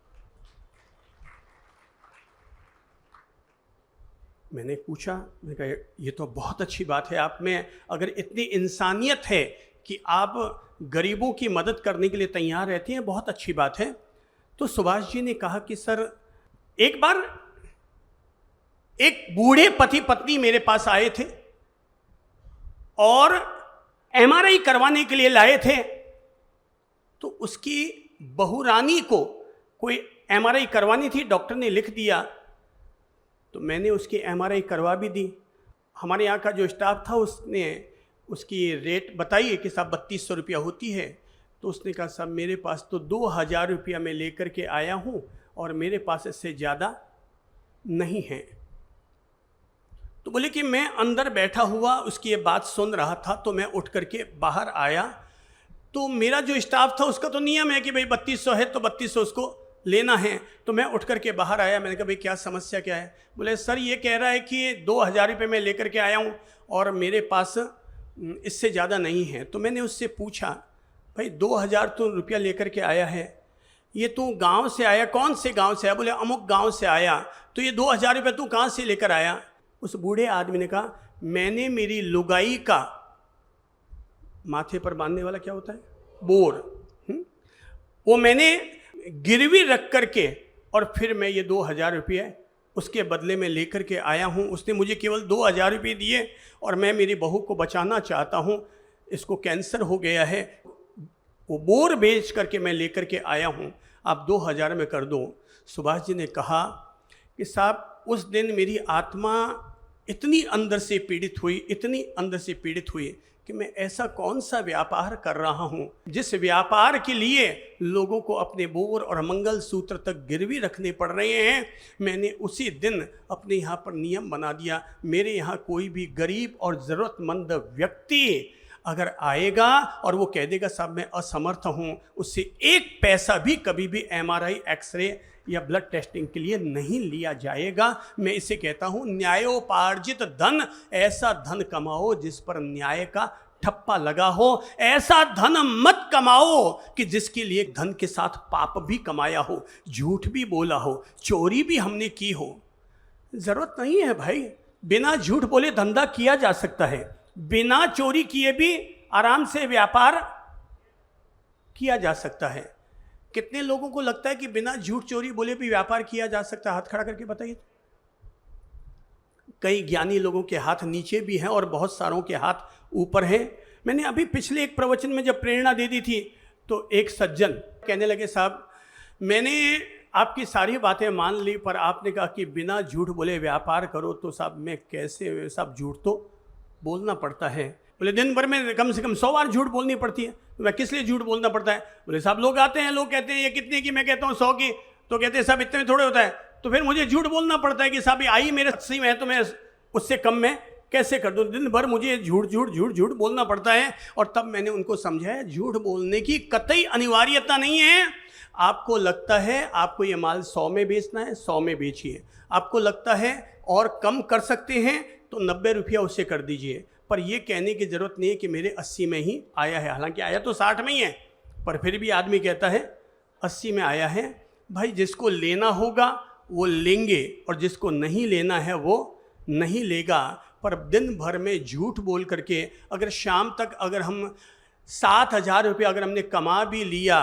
Speaker 1: मैंने पूछा, मैंने कहा ये तो बहुत अच्छी बात है, आप में अगर इतनी इंसानियत है कि आप गरीबों की मदद करने के लिए तैयार रहते हैं, बहुत अच्छी बात है। तो सुभाष जी ने कहा कि सर एक बार एक बूढ़े पति पत्नी मेरे पास आए थे और MRI करवाने के लिए लाए थे। तो उसकी बहुरानी को कोई MRI करवानी थी, डॉक्टर ने लिख दिया, तो मैंने उसकी MRI करवा भी दी। हमारे यहाँ का जो स्टाफ था उसने उसकी रेट बताई कि साहब 3200 रुपया होती है। तो उसने कहा साहब मेरे पास तो 2000 रुपया मैं लेकर के आया हूँ और मेरे पास इससे ज़्यादा नहीं है। तो बोले कि मैं अंदर बैठा हुआ उसकी ये बात सुन रहा था, तो मैं उठ करके बाहर आया। तो मेरा जो स्टाफ था उसका तो नियम है कि भाई 3200 है तो 3200 उसको लेना है। तो मैं उठ करके बाहर आया, मैंने कहा भाई क्या समस्या क्या है? बोले सर ये कह रहा है कि 2000 रुपये मैं लेकर के आया हूँ और मेरे पास इससे ज़्यादा नहीं है। तो मैंने उससे पूछा भाई 2000 तो रुपया लेकर के आया है, ये तू गांव से आया? कौन से गांव से आया? बोले अमुक गांव से आया। तो ये 2000 रुपये तू कहाँ से लेकर आया? उस बूढ़े आदमी ने कहा मैंने मेरी लुगाई का माथे पर बांधने वाला क्या होता है, बोर, वो मैंने गिरवी रख करके और फिर मैं ये 2000 रुपये उसके बदले में लेकर के आया हूँ। उसने मुझे केवल 2000 रुपये दिए और मैं मेरी बहू को बचाना चाहता हूँ, इसको कैंसर हो गया है, वो बोर बेच करके मैं लेकर के आया हूँ, आप 2000 में कर दो। सुभाष जी ने कहा कि साहब उस दिन मेरी आत्मा इतनी अंदर से पीड़ित हुई, इतनी अंदर से पीड़ित हुई कि मैं ऐसा कौन सा व्यापार कर रहा हूं जिस व्यापार के लिए लोगों को अपने बोर और मंगल सूत्र तक गिरवी रखने पड़ रहे हैं। मैंने उसी दिन अपने यहाँ पर नियम बना दिया, मेरे यहाँ कोई भी गरीब और ज़रूरतमंद व्यक्ति अगर आएगा और वो कह देगा साहब मैं असमर्थ हूँ, उससे एक पैसा भी कभी भी MRI, एक्सरे या ब्लड टेस्टिंग के लिए नहीं लिया जाएगा। मैं इसे कहता हूं न्यायोपार्जित धन। ऐसा धन कमाओ जिस पर न्याय का ठप्पा लगा हो। ऐसा धन मत कमाओ कि जिसके लिए धन के साथ पाप भी कमाया हो, झूठ भी बोला हो, चोरी भी हमने की हो। जरूरत नहीं है भाई, बिना झूठ बोले धंधा किया जा सकता है, बिना चोरी किए भी आराम से व्यापार किया जा सकता है। कितने लोगों को लगता है कि बिना झूठ चोरी बोले भी व्यापार किया जा सकता है? हाथ खड़ा करके बताइए। कई ज्ञानी लोगों के हाथ नीचे भी हैं और बहुत सारों के हाथ ऊपर हैं। मैंने अभी पिछले एक प्रवचन में जब प्रेरणा दे दी थी तो एक सज्जन कहने लगे साहब मैंने आपकी सारी बातें मान ली, पर आपने कहा कि बिना झूठ बोले व्यापार करो, तो साहब मैं कैसे, साहब झूठ तो बोलना पड़ता है। बोले दिन भर में कम से कम 100 बार झूठ बोलनी पड़ती है। तो मैं किस लिए झूठ बोलना पड़ता है? बोले साहब लोग आते हैं, लोग कहते हैं ये कितने की, मैं कहता हूँ 100 की, तो कहते हैं साहब इतने में थोड़े होता है, तो फिर मुझे झूठ बोलना पड़ता है कि साहब ये आई मेरे 80 में है तो मैं उससे कम में कैसे कर दूँ। दिन भर मुझे झूठ झूठ झूठ झूठ बोलना पड़ता है। और तब मैंने उनको समझाया झूठ बोलने की कतई अनिवार्यता नहीं है। आपको लगता है आपको ये माल 100 में बेचना है, 100 में बेचिए। आपको लगता है और कम कर सकते हैं तो 90 रुपया उससे कर दीजिए, पर यह कहने की ज़रूरत नहीं है कि मेरे 80 में ही आया है। हालांकि आया तो 60 में ही है, पर फिर भी आदमी कहता है 80 में आया है। भाई जिसको लेना होगा वो लेंगे और जिसको नहीं लेना है वो नहीं लेगा। पर दिन भर में झूठ बोल करके अगर शाम तक अगर हम 7,000 रुपये अगर हमने कमा भी लिया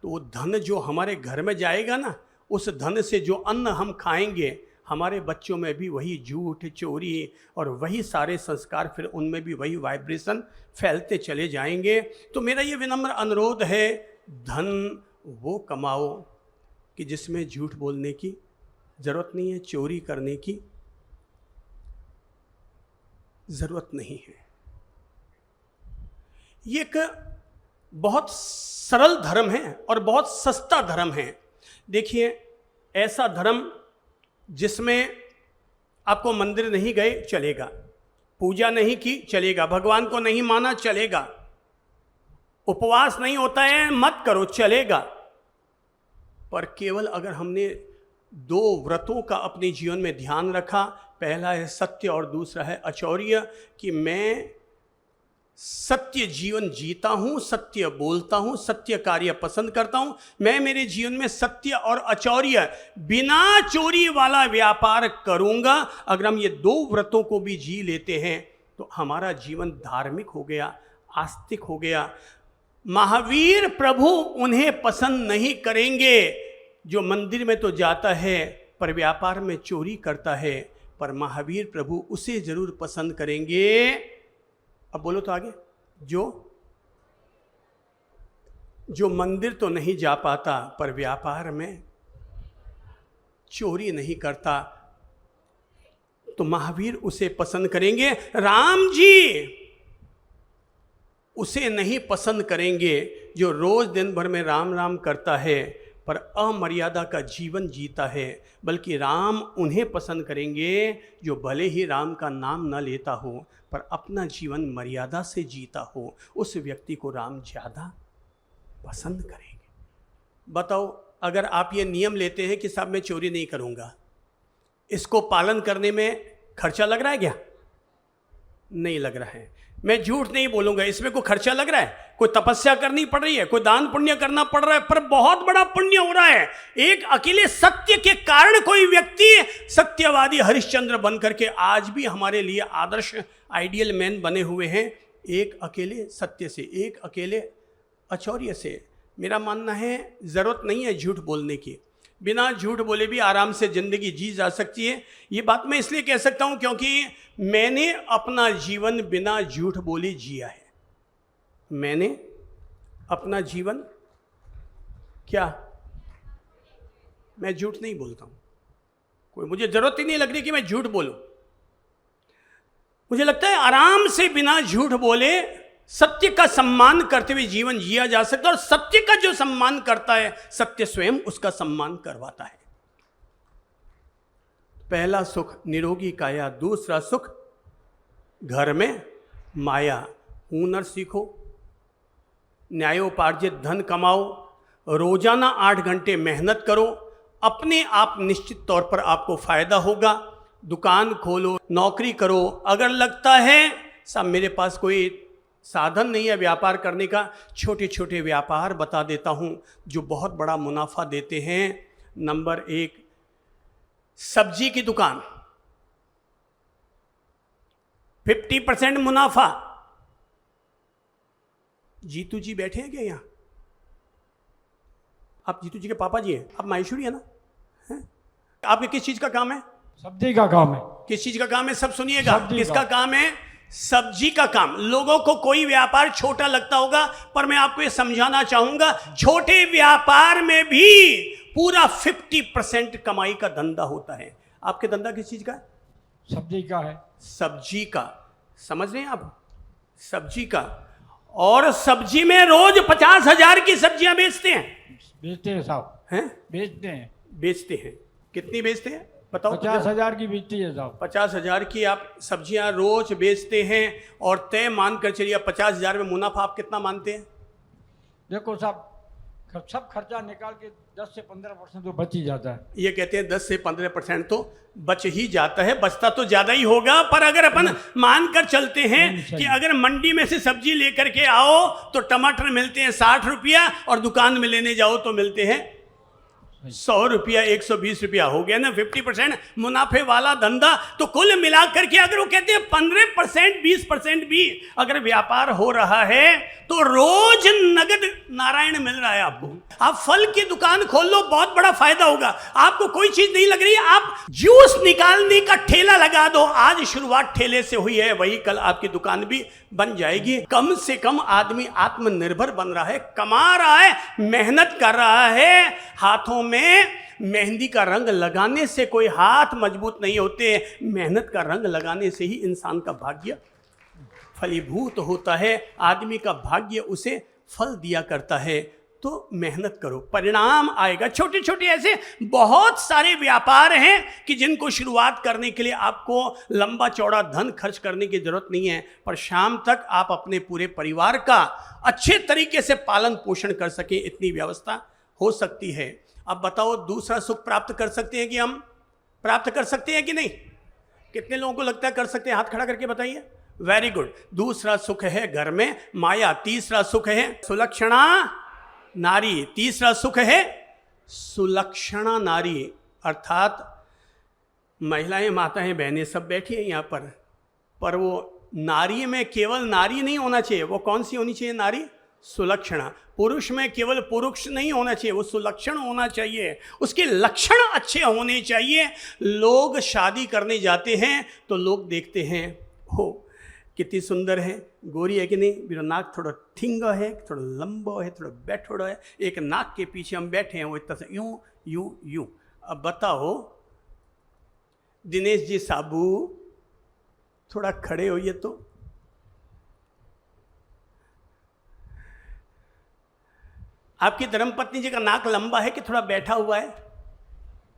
Speaker 1: तो वो धन जो हमारे घर में जाएगा ना, उस धन से जो अन्न हम खाएंगे हमारे बच्चों में भी वही झूठ, चोरी और वही सारे संस्कार, फिर उनमें भी वही वाइब्रेशन फैलते चले जाएंगे। तो मेरा ये विनम्र अनुरोध है, धन वो कमाओ कि जिसमें झूठ बोलने की ज़रूरत नहीं है, चोरी करने की ज़रूरत नहीं है। ये एक बहुत सरल धर्म है और बहुत सस्ता धर्म है। देखिए ऐसा धर्म जिसमें आपको मंदिर नहीं गए चलेगा, पूजा नहीं की चलेगा, भगवान को नहीं माना चलेगा, उपवास नहीं होता है मत करो चलेगा, पर केवल अगर हमने 2 व्रतों का अपने जीवन में ध्यान रखा, पहला है सत्य और दूसरा है अचौर्य, कि मैं सत्य जीवन जीता हूँ, सत्य बोलता हूँ, सत्य कार्य पसंद करता हूँ, मैं मेरे जीवन में सत्य और अचौर्य बिना चोरी वाला व्यापार करूँगा। अगर हम ये 2 व्रतों को भी जी लेते हैं तो हमारा जीवन धार्मिक हो गया, आस्तिक हो गया। महावीर प्रभु उन्हें पसंद नहीं करेंगे जो मंदिर में तो जाता है पर व्यापार में चोरी करता है, पर महावीर प्रभु उसे जरूर पसंद करेंगे। अब बोलो तो आगे, जो मंदिर तो नहीं जा पाता पर व्यापार में चोरी नहीं करता, तो महावीर उसे पसंद करेंगे। राम जी उसे नहीं पसंद करेंगे जो रोज दिन भर में राम राम करता है पर अमर्यादा का जीवन जीता है, बल्कि राम उन्हें पसंद करेंगे जो भले ही राम का नाम न लेता हो पर अपना जीवन मर्यादा से जीता हो। उस व्यक्ति को राम ज़्यादा पसंद करेंगे। बताओ, अगर आप ये नियम लेते हैं कि साहब मैं चोरी नहीं करूँगा, इसको पालन करने में खर्चा लग रहा है क्या? नहीं लग रहा है। मैं झूठ नहीं बोलूँगा, इसमें कोई खर्चा लग रहा है? कोई तपस्या करनी पड़ रही है, कोई दान पुण्य करना पड़ रहा है, पर बहुत बड़ा पुण्य हो रहा है। एक अकेले सत्य के कारण कोई व्यक्ति सत्यवादी हरिश्चंद्र बन करके आज भी हमारे लिए आदर्श आइडियल मैन बने हुए हैं। एक अकेले सत्य से, एक अकेले अचौर्य से। मेरा मानना है ज़रूरत नहीं है झूठ बोलने की, बिना झूठ बोले भी आराम से ज़िंदगी जी जा सकती है। ये बात मैं इसलिए कह सकता हूँ क्योंकि मैंने अपना जीवन बिना झूठ बोले जिया है। मैंने अपना जीवन क्या, मैं झूठ नहीं बोलता हूँ, कोई मुझे ज़रूरत ही नहीं लग रही कि मैं झूठ बोलूँ। मुझे लगता है आराम से बिना झूठ बोले सत्य का सम्मान करते हुए जीवन जिया जा सकता है, और सत्य का जो सम्मान करता है सत्य स्वयं उसका सम्मान करवाता है। पहला सुख निरोगी काया, दूसरा सुख घर में माया। हुनर सीखो, न्यायोपार्जित धन कमाओ, रोजाना 8 घंटे मेहनत करो, अपने आप निश्चित तौर पर आपको फायदा होगा। दुकान खोलो, नौकरी करो। अगर लगता है साहब मेरे पास कोई साधन नहीं है व्यापार करने का, छोटे छोटे व्यापार बता देता हूं जो बहुत बड़ा मुनाफा देते हैं। नंबर 1, सब्जी की दुकान, 50% मुनाफा। जीतू जी बैठे हैं क्या यहाँ? आप जीतू जी के पापा जी हैं? आप माहेश्वरी है ना? हैं? आपके किस चीज का काम है?
Speaker 3: सब्जी का काम है।
Speaker 1: किस चीज का काम है? सब सुनिएगा।
Speaker 3: सब्जी
Speaker 1: किसका
Speaker 3: का।
Speaker 1: काम है? सब्जी का काम। लोगों को कोई व्यापार छोटा लगता होगा, पर मैं आपको ये समझाना चाहूंगा, छोटे व्यापार में भी पूरा 50% कमाई का धंधा होता है। आपके धंधा किस चीज का है?
Speaker 3: सब्जी का है।
Speaker 1: सब्जी का। समझ रहे हैं आप? सब्जी का। और सब्जी में रोज 50,000 की सब्जियां बेचते हैं।
Speaker 3: बेचते हैं साहब,
Speaker 1: हैं?
Speaker 3: बेचते हैं।
Speaker 1: बेचते हैं। कितनी बेचते हैं बताओ?
Speaker 3: 50,000 की बिकती है साहब।
Speaker 1: 50,000 की आप सब्जियां रोज बेचते हैं, और तय मानकर चलिए 50,000 में मुनाफा आप कितना मानते हैं?
Speaker 3: देखो साहब, सब खर्चा निकाल के 10 से 15% तो बच ही जाता है।
Speaker 1: ये कहते हैं 10 से 15% तो बच ही जाता है। बचता तो ज्यादा ही होगा, पर अगर अपन मानकर चलते हैं कि अगर मंडी में से सब्जी लेकर के आओ तो टमाटर मिलते हैं 60 रुपया, और दुकान में लेने जाओ तो मिलते हैं 100 रुपया, 120 रुपया। हो गया ना 50% मुनाफे वाला धंधा। तो कुल मिलाकर के अगर वो कहते हैं 15%, 20% भी अगर व्यापार हो रहा है तो रोज नगद नारायण मिल रहा है आपको। आप फल की दुकान खोल लो, बहुत बड़ा फायदा होगा। आपको कोई चीज नहीं लग रही, आप जूस निकालने का ठेला लगा दो। आज शुरुआत ठेले से हुई है, वही कल आपकी दुकान भी बन जाएगी। कम से कम आदमी आत्मनिर्भर बन रहा है, कमा रहा है, मेहनत कर रहा है। हाथों में मेहंदी का रंग लगाने से कोई हाथ मजबूत नहीं होते, मेहनत का रंग लगाने से ही इंसान का भाग्य फलीभूत होता है। आदमी का भाग्य उसे फल दिया करता है। तो मेहनत करो, परिणाम आएगा। छोटे छोटे ऐसे बहुत सारे व्यापार हैं कि जिनको शुरुआत करने के लिए आपको लंबा चौड़ा धन खर्च करने की जरूरत नहीं है, पर शाम तक आप अपने पूरे परिवार का अच्छे तरीके से पालन पोषण कर सकें, इतनी व्यवस्था हो सकती है। अब बताओ, दूसरा सुख प्राप्त कर सकते हैं कि हम प्राप्त कर सकते हैं कि नहीं? कितने लोगों को लगता है कर सकते हैं? हाथ खड़ा करके बताइए। Very good. दूसरा सुख है घर में माया। तीसरा सुख है सुलक्षणा नारी। तीसरा सुख है सुलक्षणा नारी, अर्थात महिलाएं, माताएं, बहनें सब बैठी हैं यहाँ पर वो नारी में केवल नारी नहीं होना चाहिए। वो कौन सी होनी चाहिए नारी? सुलक्षणा। पुरुष में केवल पुरुष नहीं होना चाहिए, वो सुलक्षण होना चाहिए। उसके लक्षण अच्छे होने चाहिए। लोग शादी करने जाते हैं तो लोग देखते हैं, हो कितनी सुंदर है, गोरी है कि नहीं, मेरा नाक थोड़ा ठिंगा है, थोड़ा लंबा है, थोड़ा बैठोड़ा है, एक नाक के पीछे हम बैठे हैं, वो इतना से यूं यूं यूं। अब बताओ दिनेश जी साबू, थोड़ा खड़े होइए तो। आपकी धर्मपत्नी जी का नाक लंबा है कि थोड़ा बैठा हुआ है?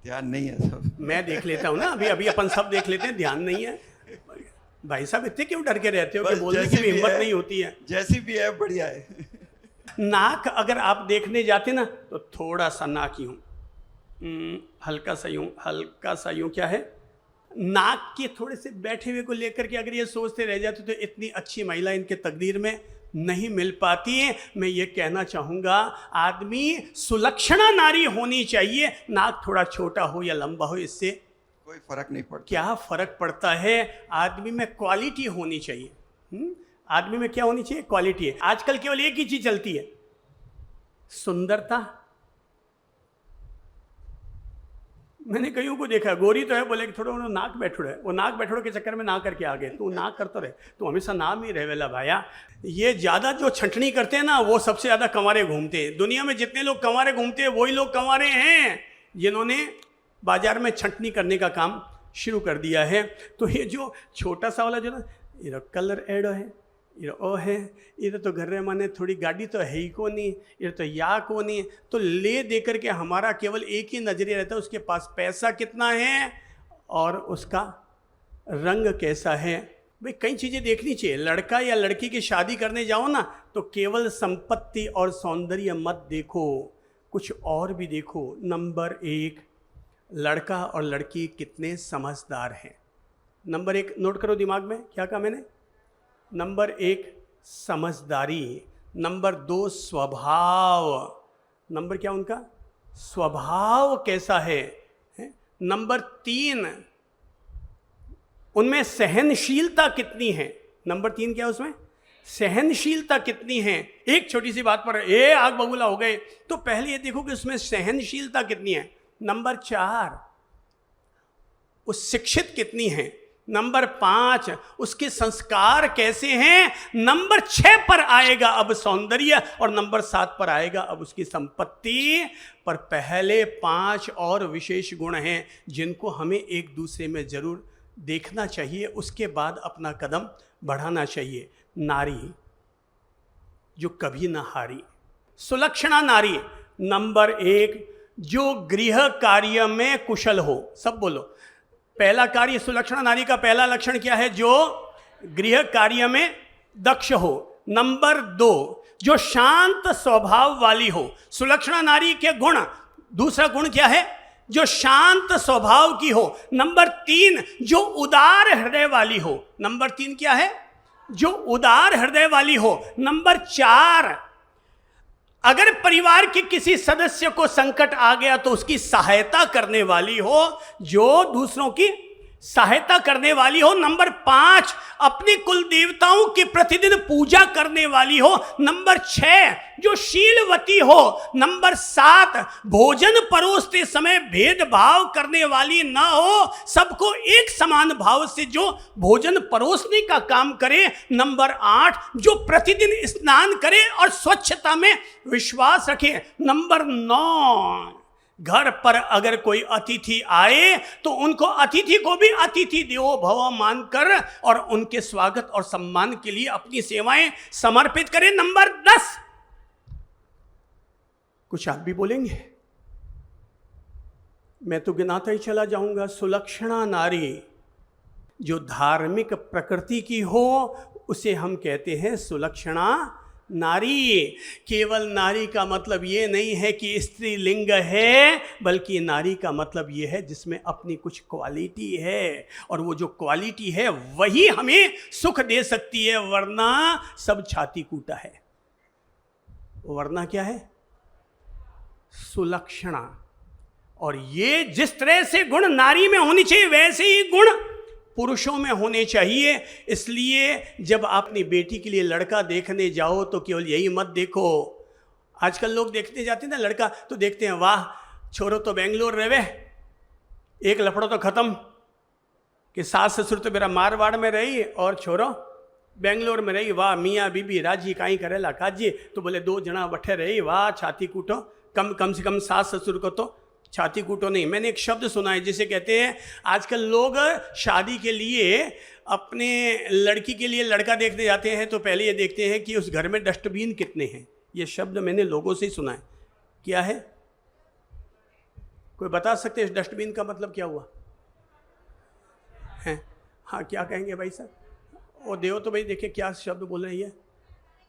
Speaker 2: ध्यान नहीं है सब।
Speaker 1: मैं देख लेता हूं ना, अभी अभी अपन सब देख लेते हैं, ध्यान नहीं है। भाई साहब इतने क्यों डर के रहते हो कि बोलने की भी हिम्मत नहीं होती है?
Speaker 2: जैसी भी है बढ़िया है।
Speaker 1: नाक अगर आप देखने जाते ना तो थोड़ा सा नाक यूं, हल्का सा यूं, हल्का सा यूं, क्या है, नाक के थोड़े से बैठे हुए को लेकर के अगर ये सोचते रह जाते तो इतनी अच्छी महिला इनके तकदीर में नहीं मिल पाती है। मैं ये कहना चाहूँगा, आदमी सुलक्षणा नारी होनी चाहिए। नाक थोड़ा छोटा हो या लंबा हो, इससे
Speaker 2: कोई फर्क नहीं पड़ता।
Speaker 1: क्या फर्क पड़ता है? आदमी में क्वालिटी होनी चाहिए। आदमी में क्या होनी चाहिए? क्वालिटी है। आजकल केवल एक ही चीज चलती है, सुंदरता। मैंने कईयों को देखा, गोरी तो है, बोले कि थोड़ा नाक बैठो है, वो नाक बैठो के चक्कर में ना करके आ गए। तू नाक करता रहे, तू हमेशा नाम ही रहे वेला भाया। ये ज़्यादा जो छंटनी करते हैं ना, वो सबसे ज़्यादा कंवारे घूमते हैं। दुनिया में जितने लोग कंवारे घूमते हैं वही लोग कंवारे हैं जिन्होंने बाजार में छंटनी करने का काम शुरू कर दिया है। तो ये जो छोटा सा वाला जो ना ये कलर एड है, ये ओ है, ये तो घर रे माने थोड़ी गाड़ी तो है ही को नहीं, ये तो या को नहीं, तो ले दे करके हमारा केवल एक ही नजरिया रहता है, उसके पास पैसा कितना है और उसका रंग कैसा है। भाई कई चीज़ें देखनी चाहिए। लड़का या लड़की की शादी करने जाओ ना तो केवल संपत्ति और सौंदर्य मत देखो, कुछ और भी देखो। नंबर 1, लड़का और लड़की कितने समझदार हैं। नंबर 1 नोट करो दिमाग में, क्या कहा मैंने? नंबर 1 समझदारी, नंबर 2 स्वभाव, नंबर क्या उनका स्वभाव कैसा है? नंबर 3 उनमें सहनशीलता कितनी है। नंबर 3 क्या है उसमें? सहनशीलता कितनी है। एक छोटी सी बात पर आग बबूला हो गए तो पहले ये देखो कि उसमें सहनशीलता कितनी है। नंबर 4 वो शिक्षित कितनी है। नंबर 5 उसके संस्कार कैसे हैं। नंबर 6 पर आएगा अब सौंदर्य और नंबर 7 पर आएगा अब उसकी संपत्ति। पर पहले 5 और विशेष गुण हैं जिनको हमें एक दूसरे में जरूर देखना चाहिए, उसके बाद अपना कदम बढ़ाना चाहिए। नारी जो कभी ना हारी, सुलक्षणा नारी। नंबर 1 जो गृह कार्य में कुशल हो। सब बोलो, पहला कार्य सुलक्षणा नारी का पहला लक्षण क्या है? जो गृह कार्य में दक्ष हो। नंबर 2 जो शांत स्वभाव वाली हो। सुलक्षणा नारी के गुण, दूसरा गुण क्या है? जो शांत स्वभाव की हो। नंबर 3 जो उदार हृदय वाली हो। नंबर 3 क्या है? जो उदार हृदय वाली हो। नंबर 4 अगर परिवार के किसी सदस्य को संकट आ गया तो उसकी सहायता करने वाली हो, जो दूसरों की सहायता करने वाली हो। नंबर 5 अपनी कुल देवताओं की प्रतिदिन पूजा करने वाली हो। नंबर 6 जो शीलवती हो। नंबर 7 भोजन परोसते समय भेदभाव करने वाली ना हो, सबको एक समान भाव से जो भोजन परोसने का काम करे। नंबर 8 जो प्रतिदिन स्नान करे और स्वच्छता में विश्वास रखे। नंबर 9 घर पर अगर कोई अतिथि आए तो उनको अतिथि को भी अतिथि देवो भव मानकर और उनके स्वागत और सम्मान के लिए अपनी सेवाएं समर्पित करें। नंबर 10 कुछ आप भी बोलेंगे, मैं तो गिनाता ही चला जाऊंगा। सुलक्षणा नारी जो धार्मिक प्रकृति की हो उसे हम कहते हैं सुलक्षणा नारी। केवल नारी का मतलब ये नहीं है कि स्त्रीलिंग है, बल्कि नारी का मतलब ये है जिसमें अपनी कुछ क्वालिटी है, और वो जो क्वालिटी है वही हमें सुख दे सकती है, वरना सब छाती कूटा है। वरना क्या है? सुलक्षणा। और ये जिस तरह से गुण नारी में होनी चाहिए वैसे ही गुण पुरुषों में होने चाहिए। इसलिए जब आप अपनी बेटी के लिए लड़का देखने जाओ तो केवल यही मत देखो। आजकल लोग देखने जाते हैं ना लड़का तो देखते हैं वाह छोरो तो बेंगलोर रहे, एक लफड़ो तो खत्म कि सास ससुर तो मेरा मारवाड़ में रही और छोरो बेंगलोर में रही, वाह मियाँ बीबी राजी काई करेला काजी। तो बोले 2 जना बैठे रही, वाह छाती कूटो। कम से कम सास ससुर को तो छाती कूटो नहीं। मैंने एक शब्द सुना है जिसे कहते हैं, आजकल लोग शादी के लिए अपने लड़की के लिए लड़का देखने जाते हैं तो पहले ये देखते हैं कि उस घर में डस्टबिन कितने हैं। ये शब्द मैंने लोगों से ही सुना है। क्या है? कोई बता सकते हैं इस डस्टबिन का मतलब क्या हुआ है? हाँ क्या कहेंगे भाई साहब? वो देव तो भाई देखिए क्या शब्द बोल रही है।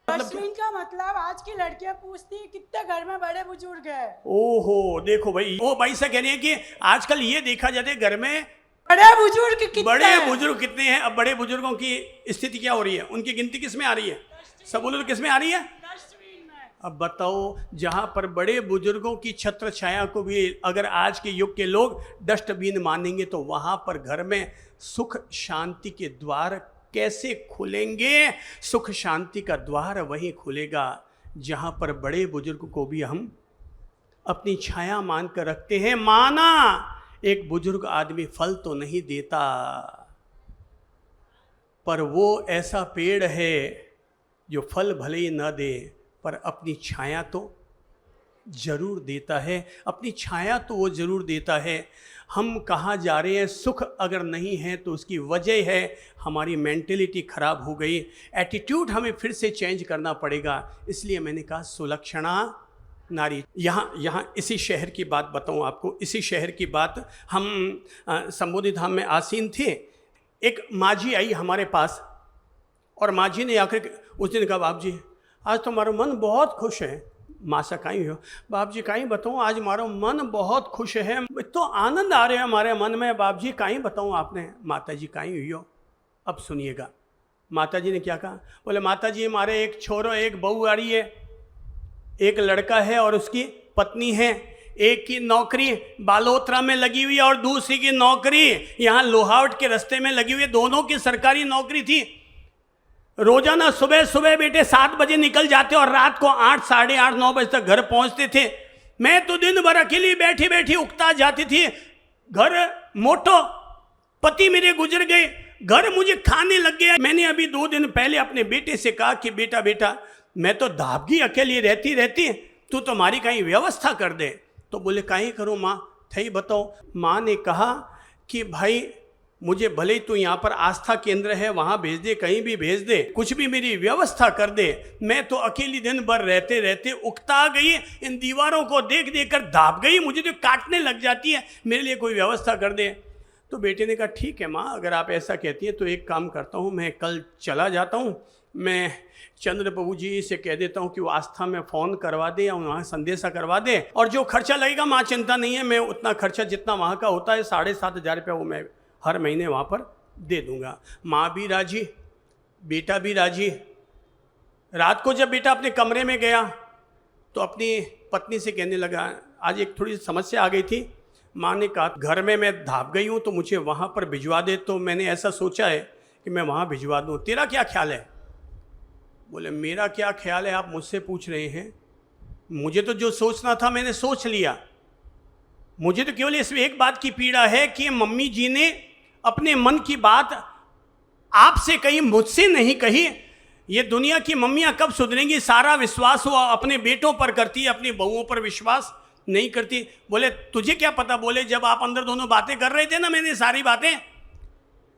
Speaker 7: डस्टबिन का मतलब आज की लड़कियां पूछती है कितने घर में बड़े बुजुर्ग है।
Speaker 1: ओहो देखो भाई, वो भाई से कह रही है कि आजकल ये देखा जाता है घर में
Speaker 7: बड़े बुजुर्ग कितने हैं।
Speaker 1: अब बड़े बुजुर्गों की स्थिति क्या हो रही है? उनकी गिनती किस में आ रही है? सब बोलो तो किस में आ रही है?
Speaker 7: डस्टबिन में।
Speaker 1: अब बताओ, जहां पर बड़े बुजुर्गों की छत्र छाया को भी अगर आज के युग के लोग डस्टबिन मानेंगे तो वहां पर घर में सुख शांति के द्वार कैसे खुलेंगे? सुख शांति का द्वार वहीं खुलेगा जहां पर बड़े बुजुर्ग को भी हम अपनी छाया मान कर रखते हैं। माना एक बुजुर्ग आदमी फल तो नहीं देता, पर वो ऐसा पेड़ है जो फल भले ही न दे पर अपनी छाया तो जरूर देता है, अपनी छाया तो वो जरूर देता है। हम कहाँ जा रहे हैं, सुख अगर नहीं है तो उसकी वजह है हमारी मेंटेलिटी खराब हो गई, एटीट्यूड हमें फिर से चेंज करना पड़ेगा। इसलिए मैंने कहा सुलक्षणा नारी। यहाँ इसी शहर की बात बताऊँ आपको, इसी शहर की बात। हम संबोधि धाम में आसीन थे, एक माँ जी आई हमारे पास और माँ जी ने आकर उस दिन कहा, बाप जी आज तो हमारा मन बहुत खुश है। माँ से कहीं हो, बाप जी कहीं बताऊँ, आज हमारा मन बहुत खुश है, तो आनंद आ रहे हैं हमारे मन में। बाप जी कहीं बताऊँ आपने, माता जी कहीं हुई हो। अब सुनिएगा माता जी ने क्या कहा। बोले माता जी हमारे एक छोरो एक बहू आ रही है, एक लड़का है और उसकी पत्नी है। एक की नौकरी बालोतरा में लगी हुई है और दूसरी की नौकरी यहाँ लोहावट के रास्ते में लगी हुई है। दोनों की सरकारी नौकरी थी। रोजाना सुबह सुबह बेटे 7 बजे निकल जाते और रात को 8, साढ़े 8, 9 बजे तक घर पहुंचते थे। मैं तो दिन भर अकेली बैठी बैठी उकता जाती थी। घर मोटो, पति मेरे गुजर गए, घर मुझे खाने लग गया। मैंने अभी 2 दिन पहले अपने बेटे से कहा कि बेटा मैं तो दाबगी अकेली रहती रहती, तू तुम्हारी कहीं व्यवस्था कर दे। तो बोले कहीं करूँ माँ, थई बताओ। माँ ने कहा कि भाई मुझे भले ही तू यहाँ पर आस्था केंद्र है वहाँ भेज दे, कहीं भी भेज दे, कुछ भी मेरी व्यवस्था कर दे। मैं तो अकेली दिन भर रहते रहते उकता गई, इन दीवारों को देख देख कर दाब गई, मुझे तो काटने लग जाती है, मेरे लिए कोई व्यवस्था कर दे। तो बेटे ने कहा ठीक है माँ, अगर आप ऐसा कहती हैं तो एक काम करता हूँ, मैं कल चला जाता हूँ, मैं चंद्र प्रभु जी से कह देता हूँ कि वो आस्था में फ़ोन करवा दे या वहाँ संदेशा करवा दे, और जो खर्चा लगेगा माँ चिंता नहीं है, मैं उतना खर्चा जितना वहाँ का होता है 7,500 रुपये वो मैं हर महीने वहाँ पर दे दूँगा। माँ भी राजी, बेटा भी राजी। रात को जब बेटा अपने कमरे में गया तो अपनी पत्नी से कहने लगा, आज एक थोड़ी समस्या आ गई थी। माँ ने कहा घर में मैं धाप गई हूँ तो मुझे वहाँ पर भिजवा दे। तो मैंने ऐसा सोचा है कि मैं वहाँ भिजवा दूँ, तेरा क्या ख्याल है? बोले मेरा क्या ख्याल है, आप मुझसे पूछ रहे हैं? मुझे तो जो सोचना था मैंने सोच लिया। मुझे तो केवल इसमें एक बात की पीड़ा है कि मम्मी जी ने अपने मन की बात आपसे कही, मुझसे नहीं कही। ये दुनिया की मम्मियाँ कब सुधरेंगी? सारा विश्वास वो अपने बेटों पर करती है, अपनी बहुओं पर विश्वास नहीं करती। बोले तुझे क्या पता? बोले जब आप अंदर दोनों बातें कर रहे थे ना, मैंने सारी बातें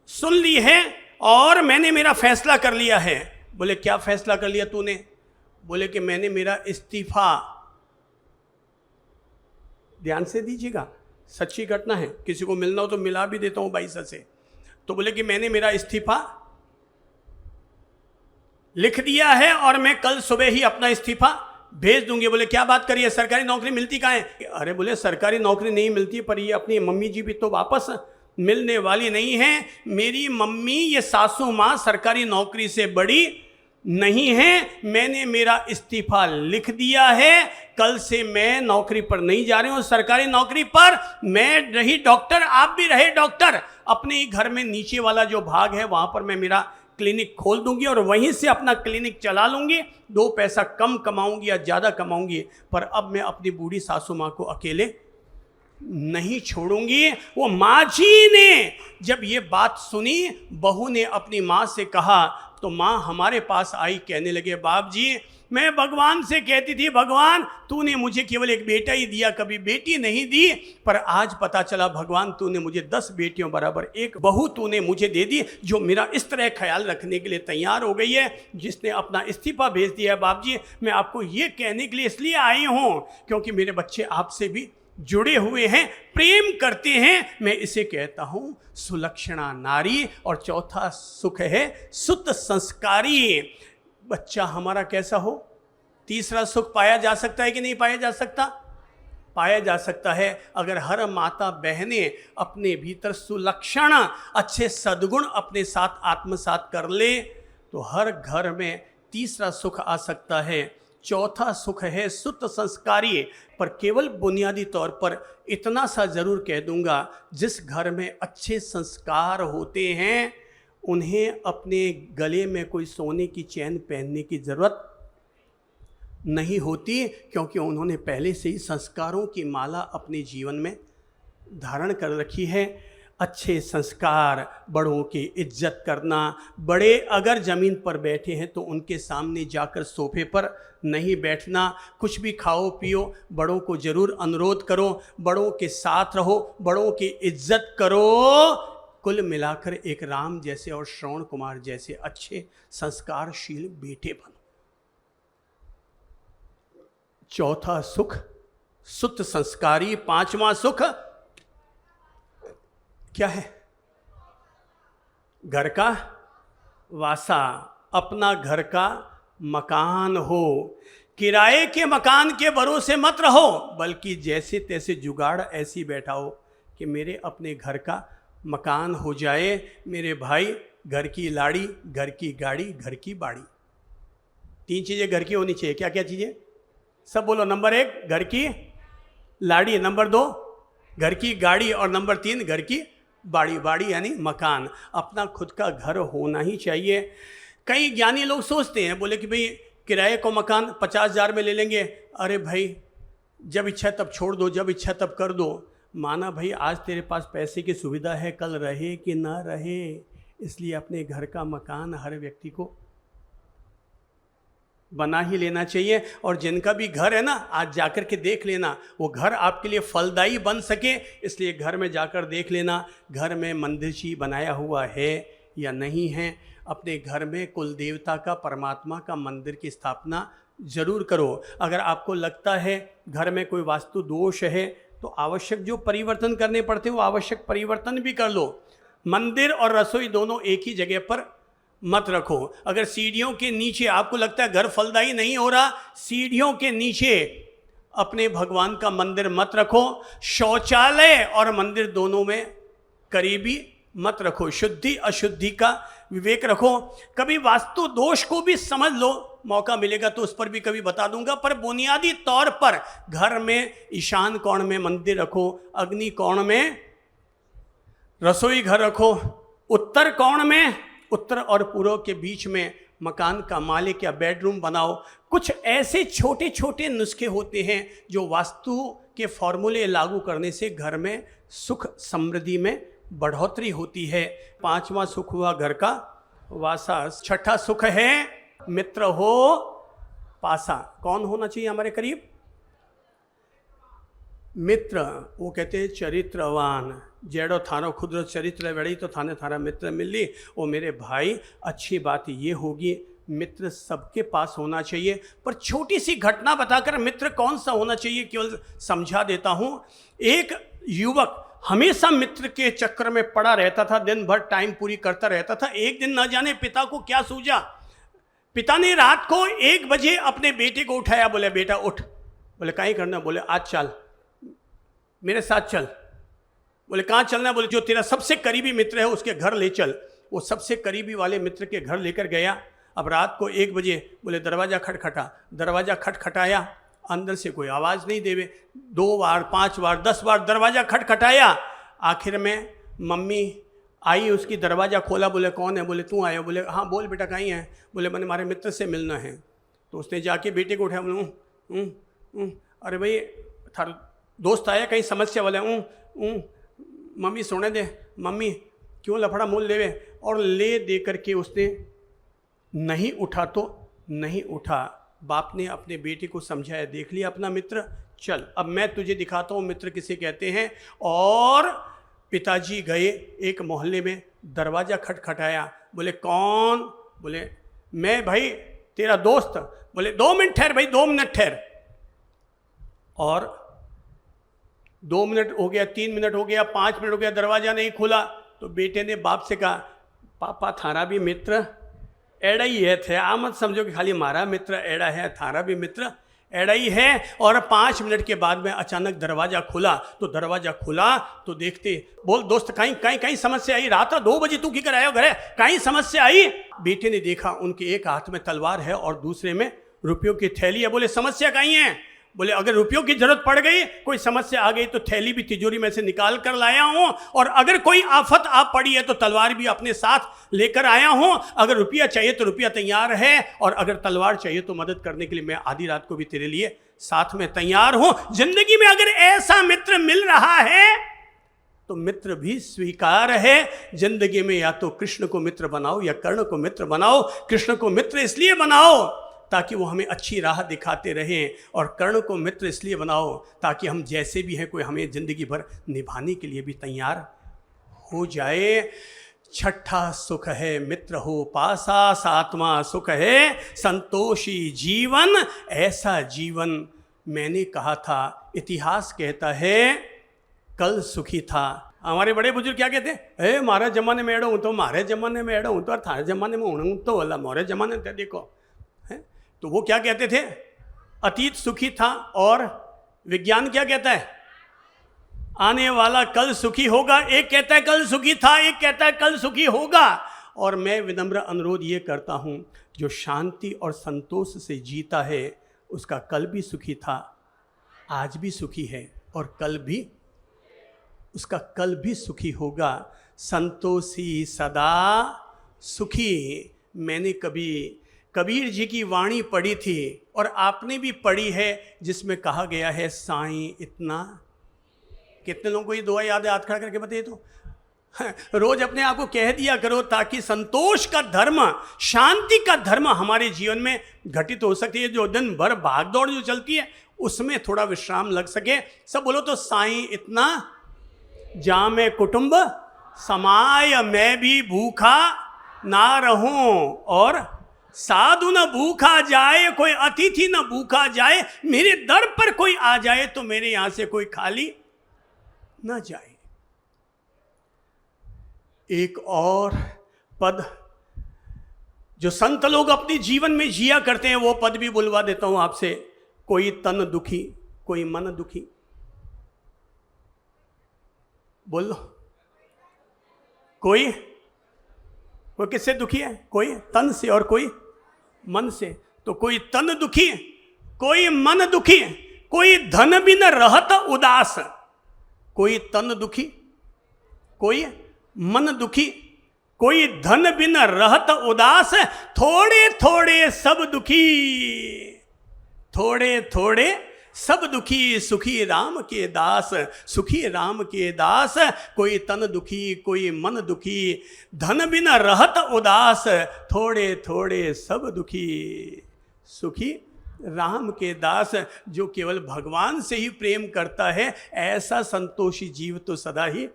Speaker 1: सुन ली है और मैंने मेरा फैसला कर लिया है। बोले क्या फैसला कर लिया तूने? बोले कि मैंने मेरा इस्तीफा, ध्यान से दीजिएगा सच्ची घटना है, किसी को मिलना हो तो मिला भी देता हूं 22 से। तो बोले कि मैंने मेरा इस्तीफा लिख दिया है और मैं कल सुबह ही अपना इस्तीफा भेज दूंगी। बोले क्या बात करिए, सरकारी नौकरी मिलती कहाँ है? अरे बोले सरकारी नौकरी नहीं मिलती, पर ये अपनी मम्मी जी भी तो वापस मिलने वाली नहीं है। मेरी मम्मी ये सासू माँ सरकारी नौकरी से बड़ी नहीं है। मैंने मेरा इस्तीफा लिख दिया है, कल से मैं नौकरी पर नहीं जा रही हूँ। सरकारी नौकरी पर मैं रही डॉक्टर, आप भी रहे डॉक्टर। अपने ही घर में नीचे वाला जो भाग है वहाँ पर मैं मेरा क्लिनिक खोल दूंगी और वहीं से अपना क्लिनिक चला लूंगी। 2 पैसा कम कमाऊंगी या ज़्यादा कमाऊंगी, पर अब मैं अपनी बूढ़ी सासू माँ को अकेले नहीं छोड़ूंगी। वो माँ जी ने जब ये बात सुनी, बहू ने अपनी माँ से कहा तो माँ हमारे पास आई, कहने लगे बाप जी मैं भगवान से कहती थी, भगवान तूने मुझे केवल एक बेटा ही दिया, कभी बेटी नहीं दी, पर आज पता चला भगवान तूने मुझे 10 बेटियों बराबर एक बहू तूने मुझे दे दी, जो मेरा इस तरह ख्याल रखने के लिए तैयार हो गई है, जिसने अपना इस्तीफा भेज दिया है। बाप जी मैं आपको ये कहने के लिए इसलिए आई हूँ क्योंकि मेरे बच्चे आपसे भी जुड़े हुए हैं, प्रेम करते हैं। मैं इसे कहता हूं सुलक्षणा नारी। और चौथा सुख है सुत संस्कारी। बच्चा हमारा कैसा हो? तीसरा सुख पाया जा सकता है कि नहीं पाया जा सकता? पाया जा सकता है अगर हर माता बहनें अपने भीतर सुलक्षण अच्छे सद्गुण अपने साथ आत्मसात कर ले तो हर घर में तीसरा सुख आ सकता है। चौथा सुख है सुत संस्कारी। पर केवल बुनियादी तौर पर इतना सा जरूर कह दूंगा, जिस घर में अच्छे संस्कार होते हैं उन्हें अपने गले में कोई सोने की चैन पहनने की जरूरत नहीं होती, क्योंकि उन्होंने पहले से ही संस्कारों की माला अपने जीवन में धारण कर रखी है। अच्छे संस्कार, बड़ों की इज्जत करना। बड़े अगर ज़मीन पर बैठे हैं तो उनके सामने जाकर सोफे पर नहीं बैठना। कुछ भी खाओ पियो, बड़ों को ज़रूर अनुरोध करो, बड़ों के साथ रहो, बड़ों की इज्जत करो। कुल मिलाकर एक राम जैसे और श्रवण कुमार जैसे अच्छे संस्कारशील बेटे बनो। चौथा सुख सुत संस्कारी। पांचवा सुख क्या है? घर का वासा, अपना घर का मकान हो। किराए के मकान के भरोसे मत रहो, बल्कि जैसे तैसे जुगाड़ ऐसी बैठाओ कि मेरे अपने घर का मकान हो जाए। मेरे भाई, घर की लाड़ी, घर की गाड़ी, घर की बाड़ी, 3 चीज़ें घर की होनी चाहिए। क्या क्या चीज़ें? सब बोलो। नंबर 1 घर की लाड़ी, नंबर 2 घर की गाड़ी, और नंबर 3 घर की बाड़ी। बाड़ी यानी मकान। अपना खुद का घर होना ही चाहिए। कई ज्ञानी लोग सोचते हैं, बोले कि भाई किराए को मकान 50,000 में ले लेंगे। अरे भाई, जब इच्छा तब छोड़ दो, जब इच्छा तब कर दो। माना भाई आज तेरे पास पैसे की सुविधा है, कल रहे कि ना रहे, इसलिए अपने घर का मकान हर व्यक्ति को बना ही लेना चाहिए। और जिनका भी घर है ना, आज जाकर के देख लेना, वो घर आपके लिए फलदायी बन सके, इसलिए घर में जाकर देख लेना घर में मंदिर जी बनाया हुआ है या नहीं है। अपने घर में कुल देवता का, परमात्मा का मंदिर की स्थापना जरूर करो। अगर आपको लगता है घर में कोई वास्तु दोष है तो आवश्यक जो परिवर्तन करने पड़ते हैं वो आवश्यक परिवर्तन भी कर लो। मंदिर और रसोई दोनों एक ही जगह पर मत रखो। अगर सीढ़ियों के नीचे आपको लगता है घर फलदायी नहीं हो रहा, सीढ़ियों के नीचे अपने भगवान का मंदिर मत रखो। शौचालय और मंदिर दोनों में करीबी मत रखो। शुद्धि अशुद्धि का विवेक रखो। कभी वास्तु दोष को भी समझ लो, मौका मिलेगा तो उस पर भी कभी बता दूंगा। पर बुनियादी तौर पर घर में ईशान कोण में मंदिर रखो, अग्नि कोण में रसोई घर रखो, उत्तर कोण में, उत्तर और पूर्व के बीच में मकान का मालिक या बेडरूम बनाओ। कुछ ऐसे छोटे छोटे नुस्खे होते हैं जो वास्तु के फॉर्मूले लागू करने से घर में सुख समृद्धि में बढ़ोतरी होती है। 5वां सुख हुआ घर का वासा। 6ठा सुख है मित्र हो पासा। कौन होना चाहिए हमारे करीब? मित्र। वो कहते हैं चरित्रवान। जेड़ो थारो खुद चरित्र वेड़ी तो थाने थारा मित्र मिली। ओ मेरे भाई, अच्छी बात ये होगी मित्र सबके पास होना चाहिए। पर छोटी सी घटना बताकर मित्र कौन सा होना चाहिए केवल समझा देता हूँ। एक युवक हमेशा मित्र के चक्कर में पड़ा रहता था, दिन भर टाइम पूरी करता रहता था। एक दिन न जाने पिता को क्या सूझा, पिता ने रात को 1 बजे अपने बेटे को उठाया। बोले बेटा उठ। बोले काहे करना? बोले आज चल मेरे साथ चल। बोले कहाँ चलना? बोले जो तेरा सबसे करीबी मित्र है उसके घर ले चल। वो सबसे करीबी वाले मित्र के घर लेकर गया। अब रात को 1 बजे बोले दरवाज़ा खटखटा। दरवाज़ा खटखटाया, अंदर से कोई आवाज़ नहीं देवे। 2 बार 5 बार 10 बार दरवाज़ा खटखटाया। आखिर में मम्मी आई, उसकी दरवाज़ा खोला। बोले कौन है? बोले तू आया। बोले हाँ बोल बेटा कहीं है? बोले मैंने हमारे मित्र से मिलना है। तो उसने जाके बेटे को उठाया। बोले अरे भाई थारा दोस्त आया, कहीं समस्या वाला? मम्मी सोने दे, मम्मी क्यों लफड़ा मोल लेवे। और ले दे करके उसने नहीं उठा तो नहीं उठा। बाप ने अपने बेटे को समझाया, देख लिया अपना मित्र, चल अब मैं तुझे दिखाता हूँ मित्र किसे कहते हैं। और पिताजी गए एक मोहल्ले में, दरवाज़ा खटखटाया। बोले कौन? बोले मैं भाई तेरा दोस्त। बोले 2 मिनट ठहर भाई, 2 मिनट ठहर। और 2 मिनट हो गया, 3 मिनट हो गया, 5 मिनट हो गया, दरवाज़ा नहीं खुला। तो बेटे ने बाप से कहा पापा थारा भी मित्र एड़ा ही है थे। आ मत समझो कि खाली हमारा मित्र एड़ा है, थारा भी मित्र एड़ा ही है। और 5 मिनट के बाद में अचानक दरवाज़ा खुला। तो दरवाज़ा खुला तो देखते, बोल दोस्त कहीं समस्या आई? रात 2 बजे तू क्या आयो घरे? कहीं समस्या आई? बेटे ने देखा उनके एक हाथ में तलवार है और दूसरे में रुपयों की थैली है। बोले समस्या कहीं है? बोले अगर रुपयों की जरूरत पड़ गई, कोई समस्या आ गई तो थैली भी तिजोरी में से निकाल कर लाया हूं। और अगर कोई आफत आ पड़ी है तो तलवार भी अपने साथ लेकर आया हूं। अगर रुपया चाहिए तो रुपया तैयार है, और अगर तलवार चाहिए तो मदद करने के लिए मैं आधी रात को भी तेरे लिए साथ में तैयार हूं। जिंदगी में अगर ऐसा मित्र मिल रहा है तो मित्र भी स्वीकार है। जिंदगी में या तो कृष्ण को मित्र बनाओ या कर्ण को मित्र बनाओ। कृष्ण को मित्र इसलिए बनाओ ताकि वो हमें अच्छी राह दिखाते रहें, और कर्ण को मित्र इसलिए बनाओ ताकि हम जैसे भी हैं कोई हमें जिंदगी भर निभाने के लिए भी तैयार हो जाए। छठा सुख है मित्र हो पासा, सातवां सुख है संतोषी जीवन। ऐसा जीवन मैंने कहा था, इतिहास कहता है कल सुखी था। हमारे बड़े बुजुर्ग क्या कहते हैं, मारे जमाने में एड़ो हूँ तो मारे जमाने में एड़ो हूँ तो, और थारे जमाने में हूँ तो अल्लाह मोरे जमाने में देखो है। तो वो क्या कहते थे, अतीत सुखी था, और विज्ञान क्या कहता है, आने वाला कल सुखी होगा। एक कहता है कल सुखी था, एक कहता है कल सुखी होगा। और मैं विनम्र अनुरोध ये करता हूँ, जो शांति और संतोष से जीता है उसका कल भी सुखी था, आज भी सुखी है, और कल भी उसका कल भी सुखी होगा। संतोषी सदा सुखी। मैंने कभी कबीर जी की वाणी पढ़ी थी, और आपने भी पढ़ी है, जिसमें कहा गया है साईं इतना। कितने लोगों को ये दुआ याद है, हाथ खड़ा करके बताइए तो। रोज अपने आप को कह दिया करो, ताकि संतोष का धर्म, शांति का धर्म हमारे जीवन में घटित हो सके। जो दिन भर भागदौड़ जो चलती है उसमें थोड़ा विश्राम लग सके। सब बोलो तो, साईं इतना जामे कुटुंब समाय, मैं भी भूखा ना रहूं, और साधु न भूखा जाए, कोई अतिथि न भूखा जाए, मेरे दर पर कोई आ जाए तो मेरे यहां से कोई खाली ना जाए। एक और पद जो संत लोग अपने जीवन में जिया करते हैं, वो पद भी बुलवा देता हूं आपसे। कोई तन दुखी, कोई मन दुखी। बोल लो, कोई किससे दुखी है, कोई तन से और कोई मन से। तो कोई तन दुखी, कोई मन दुखी, कोई धन बिन रहत उदास। कोई तन दुखी, कोई मन दुखी, कोई धन बिन रहत उदास। थोड़े थोड़े सब दुखी, थोड़े थोड़े सब दुखी, सुखी राम के दास, सुखी राम के दास। कोई तन दुखी, कोई मन दुखी, धन बिना रहत उदास। थोड़े थोड़े सब दुखी, सुखी राम के दास। जो केवल भगवान से ही प्रेम करता है, ऐसा संतोषी जीव तो सदा ही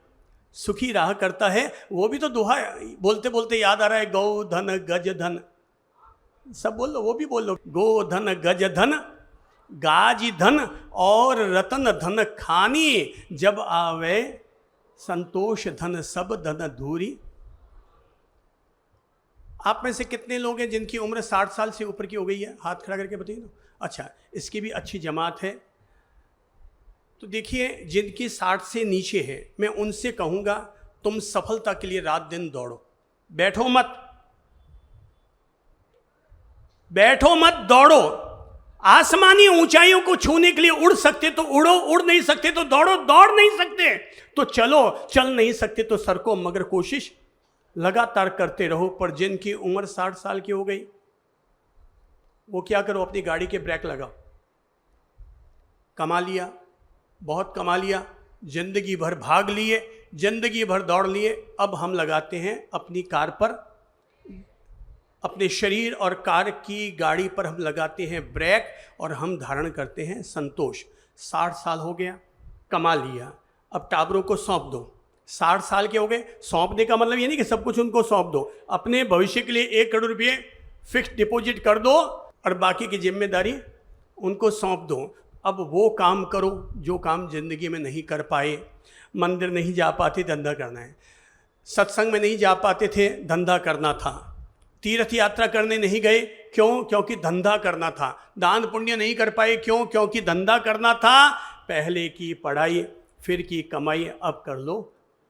Speaker 1: सुखी रहा करता है। वो भी तो दोहा बोलते बोलते याद आ रहा है, गौ धन गज धन। सब बोल लो, वो भी बोल लो, गो धन गज धन गाजी धन और रतन धन खानी। जब आवे संतोष धन सब धन धूरी। आप में से कितने लोग हैं जिनकी उम्र 60 साल से ऊपर की हो गई है? हाथ खड़ा करके बताइए ना। अच्छा, इसकी भी अच्छी जमात है। तो देखिए, जिनकी 60 से नीचे है, मैं उनसे कहूँगा तुम सफलता के लिए रात दिन दौड़ो। बैठो मत, बैठो मत, दौड़ो। आसमानी ऊंचाइयों को छूने के लिए उड़ सकते तो उड़ो, उड़ नहीं सकते तो दौड़ो, दौड़ नहीं सकते तो चलो, चल नहीं सकते तो सरको, मगर कोशिश लगातार करते रहो। पर जिनकी उम्र 60 साल की हो गई, वो क्या करो, अपनी गाड़ी के ब्रेक लगाओ। कमा लिया, बहुत कमा लिया, जिंदगी भर भाग लिए, जिंदगी भर दौड़ लिए। अब हम लगाते हैं अपनी कार पर, अपने शरीर और कार की गाड़ी पर हम लगाते हैं ब्रेक, और हम धारण करते हैं संतोष। 60 साल हो गया, कमा लिया, अब टाबरों को सौंप दो। 60 साल के हो गए, सौंपने का मतलब ये नहीं कि सब कुछ उनको सौंप दो। अपने भविष्य के लिए 1 करोड़ रुपये फिक्स डिपॉजिट कर दो, और बाकी की जिम्मेदारी उनको सौंप दो। अब वो काम करो जो काम जिंदगी में नहीं कर पाए। मंदिर नहीं जा पाते, धंधा करना है। सत्संग में नहीं जा पाते थे, धंधा करना था। तीर्थ यात्रा करने नहीं गए, क्यों? क्योंकि धंधा करना था। दान पुण्य नहीं कर पाए, क्यों? क्योंकि धंधा करना था। पहले की पढ़ाई, फिर की कमाई, अब कर लो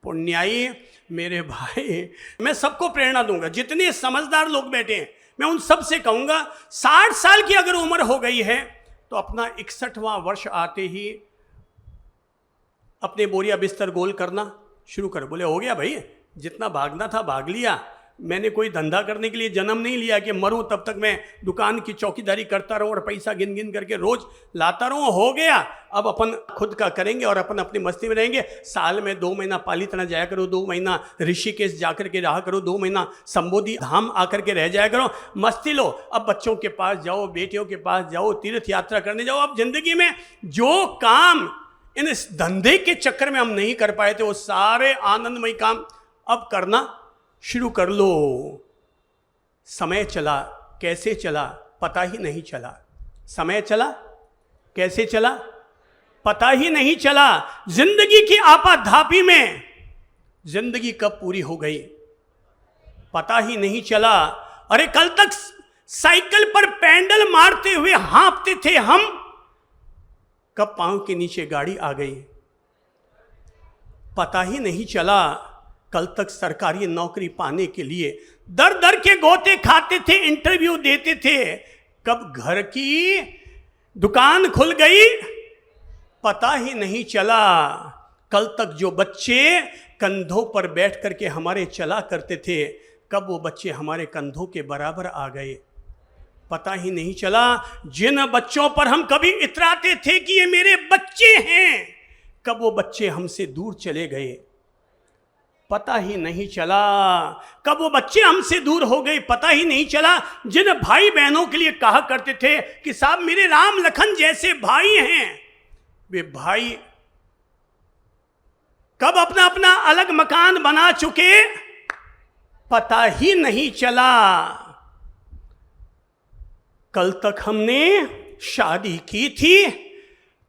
Speaker 1: पुण्याई। मेरे भाई, मैं सबको प्रेरणा दूंगा, जितने समझदार लोग बैठे हैं, मैं उन सब से कहूँगा, 60 साल की अगर उम्र हो गई है तो अपना 61वां वर्ष आते ही अपने बोरिया बिस्तर गोल करना शुरू करो। बोले हो गया भाई, जितना भागना था भाग लिया, मैंने कोई धंधा करने के लिए जन्म नहीं लिया कि मरूं तब तक मैं दुकान की चौकीदारी करता रहूं और पैसा गिन गिन करके रोज लाता रहूं। हो गया, अब अपन खुद का करेंगे और अपन अपनी मस्ती में रहेंगे। साल में 2 महीना पालीताना जाया करो, 2 महीना ऋषिकेश जाकर के रहा करो, 2 महीना संबोधि धाम आकर के रह जाया करो, मस्ती लो। अब बच्चों के पास जाओ, बेटियों के पास जाओ, तीर्थ यात्रा करने जाओ। अब जिंदगी में जो काम इन धंधे के चक्कर में हम नहीं कर पाए थे, वो सारे आनंदमय काम अब करना शुरू कर लो। समय चला, कैसे चला पता ही नहीं चला। समय चला, कैसे चला पता ही नहीं चला। जिंदगी की आपाधापी में जिंदगी कब पूरी हो गई पता ही नहीं चला। अरे कल तक साइकिल पर पैडल मारते हुए हाँफते थे हम, कब पांव के नीचे गाड़ी आ गई पता ही नहीं चला। कल तक सरकारी नौकरी पाने के लिए दर दर के गोते खाते थे, इंटरव्यू देते थे, कब घर की दुकान खुल गई पता ही नहीं चला। कल तक जो बच्चे कंधों पर बैठ करके हमारे चला करते थे, कब वो बच्चे हमारे कंधों के बराबर आ गए पता ही नहीं चला। जिन बच्चों पर हम कभी इतराते थे कि ये मेरे बच्चे हैं, कब वो बच्चे हमसे दूर चले गए पता ही नहीं चला। कब वो बच्चे हमसे दूर हो गए पता ही नहीं चला। जिन भाई बहनों के लिए कहा करते थे कि साहब मेरे राम लखन जैसे भाई हैं, वे भाई कब अपना अपना अलग मकान बना चुके पता ही नहीं चला। कल तक हमने शादी की थी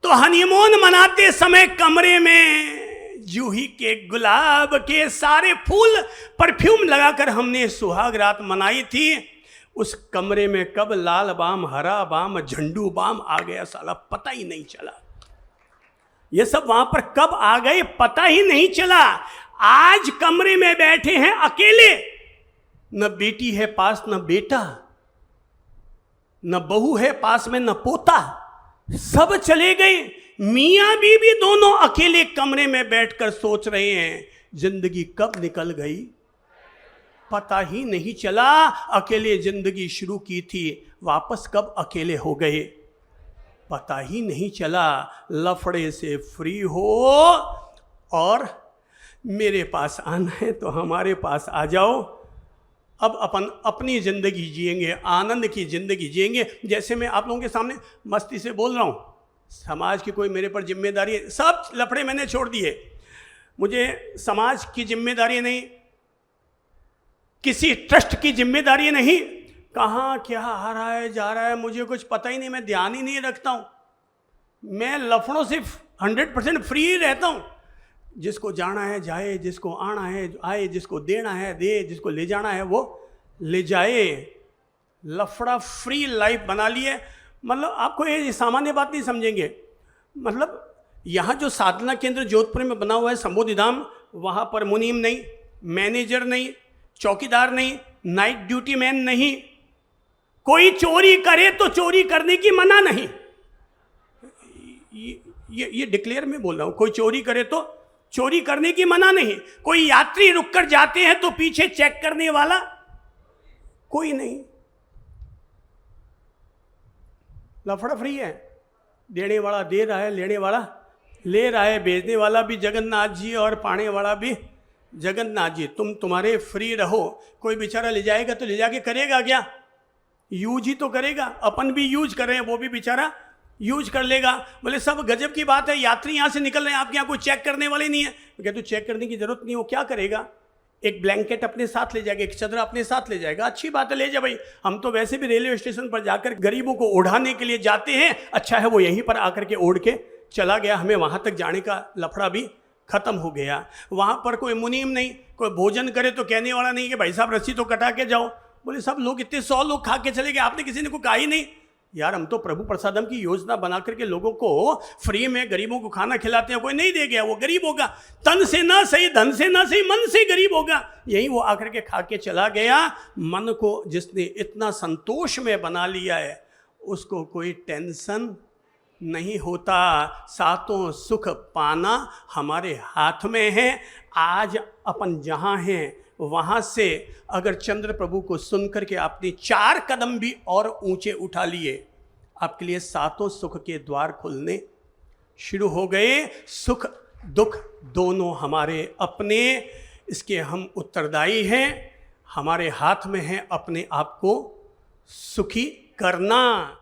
Speaker 1: तो हनीमून मनाते समय कमरे में जूही के, गुलाब के सारे फूल परफ्यूम लगाकर हमने सुहाग रात मनाई थी। उस कमरे में कब लाल बाम, हरा बाम, झंडू बाम आ गया साला पता ही नहीं चला। ये सब वहां पर कब आ गए पता ही नहीं चला। आज कमरे में बैठे हैं अकेले, न बेटी है पास, न बेटा, न बहू है पास में, न पोता, सब चले गए। मियां बीवी दोनों अकेले कमरे में बैठकर सोच रहे हैं जिंदगी कब निकल गई पता ही नहीं चला। अकेले जिंदगी शुरू की थी, वापस कब अकेले हो गए पता ही नहीं चला। लफड़े से फ्री हो और मेरे पास आना है तो हमारे पास आ जाओ। अब अपन अपनी जिंदगी जिएंगे, आनंद की जिंदगी जिएंगे। जैसे मैं आप लोगों के सामने मस्ती से बोल रहा हूं, समाज की कोई मेरे पर जिम्मेदारी है, सब लफड़े मैंने छोड़ दिए। मुझे समाज की जिम्मेदारी नहीं, किसी ट्रस्ट की जिम्मेदारी नहीं, कहाँ क्या आ रहा है जा रहा है मुझे कुछ पता ही नहीं, मैं ध्यान ही नहीं रखता हूँ। मैं लफड़ों से 100% फ्री ही रहता हूँ। जिसको जाना है जाए, जिसको आना है आए, जिसको देना है दे, जिसको ले जाना है वो ले जाए। लफड़ा फ्री लाइफ बना लिए। मतलब आपको ये सामान्य बात नहीं समझेंगे। मतलब यहाँ जो साधना केंद्र जोधपुर में बना हुआ है संबोधि धाम, वहाँ पर मुनीम नहीं, मैनेजर नहीं, चौकीदार नहीं, नाइट ड्यूटी मैन नहीं, कोई चोरी करे तो चोरी करने की मना नहीं। ये डिक्लेयर में बोल रहा हूँ, कोई चोरी करे तो चोरी करने की मना नहीं। कोई यात्री रुककर जाते हैं तो पीछे चेक करने वाला कोई नहीं। लफड़ा फ्री है, देने वाला दे रहा है, लेने वाला ले रहा है, भेजने वाला भी जगन्नाथ जी और पाने वाला भी जगन्नाथ जी। तुम्हारे फ्री रहो। कोई बेचारा ले जाएगा तो ले जाके करेगा क्या? यूज ही तो करेगा। अपन भी यूज कर रहे हैं, वो भी बेचारा यूज कर लेगा। बोले सब गजब की बात है, यात्री यहाँ से निकल रहे हैं, आपके यहाँ कोई चेक करने वाले नहीं है। क्या तो चेक करने की जरूरत नहीं, वो क्या करेगा? एक ब्लैंकेट अपने साथ ले जाएगा, एक चादर अपने साथ ले जाएगा। अच्छी बात है, ले जा भाई। हम तो वैसे भी रेलवे स्टेशन पर जाकर गरीबों को ओढ़ाने के लिए जाते हैं। अच्छा है वो यहीं पर आकर के ओढ़ के चला गया, हमें वहाँ तक जाने का लफड़ा भी खत्म हो गया। वहाँ पर कोई मुनीम नहीं, कोई भोजन करे तो कहने वाला नहीं कि भाई साहब रस्सी तो कटा के जाओ। बोले सब लोग इतने 100 लोग खा के चले गए, आपने किसी ने को कहा ही नहीं। यार हम तो प्रभु प्रसादम की योजना बना करके लोगों को फ्री में गरीबों को खाना खिलाते हैं। कोई नहीं दे गया वो गरीब होगा, तन से ना सही, धन से ना सही, मन से गरीब होगा। यही वो आकर के खा के चला गया। मन को जिसने इतना संतोष में बना लिया है उसको कोई टेंशन नहीं होता। सातों सुख पाना हमारे हाथ में है। आज अपन जहाँ हैं वहाँ से अगर चंद्र प्रभु को सुन करके आपने 4 कदम भी और ऊंचे उठा लिए, आपके लिए 7 सुख के द्वार खुलने शुरू हो गए। सुख दुख दोनों हमारे अपने, इसके हम उत्तरदायी हैं। हमारे हाथ में है अपने आप को सुखी करना।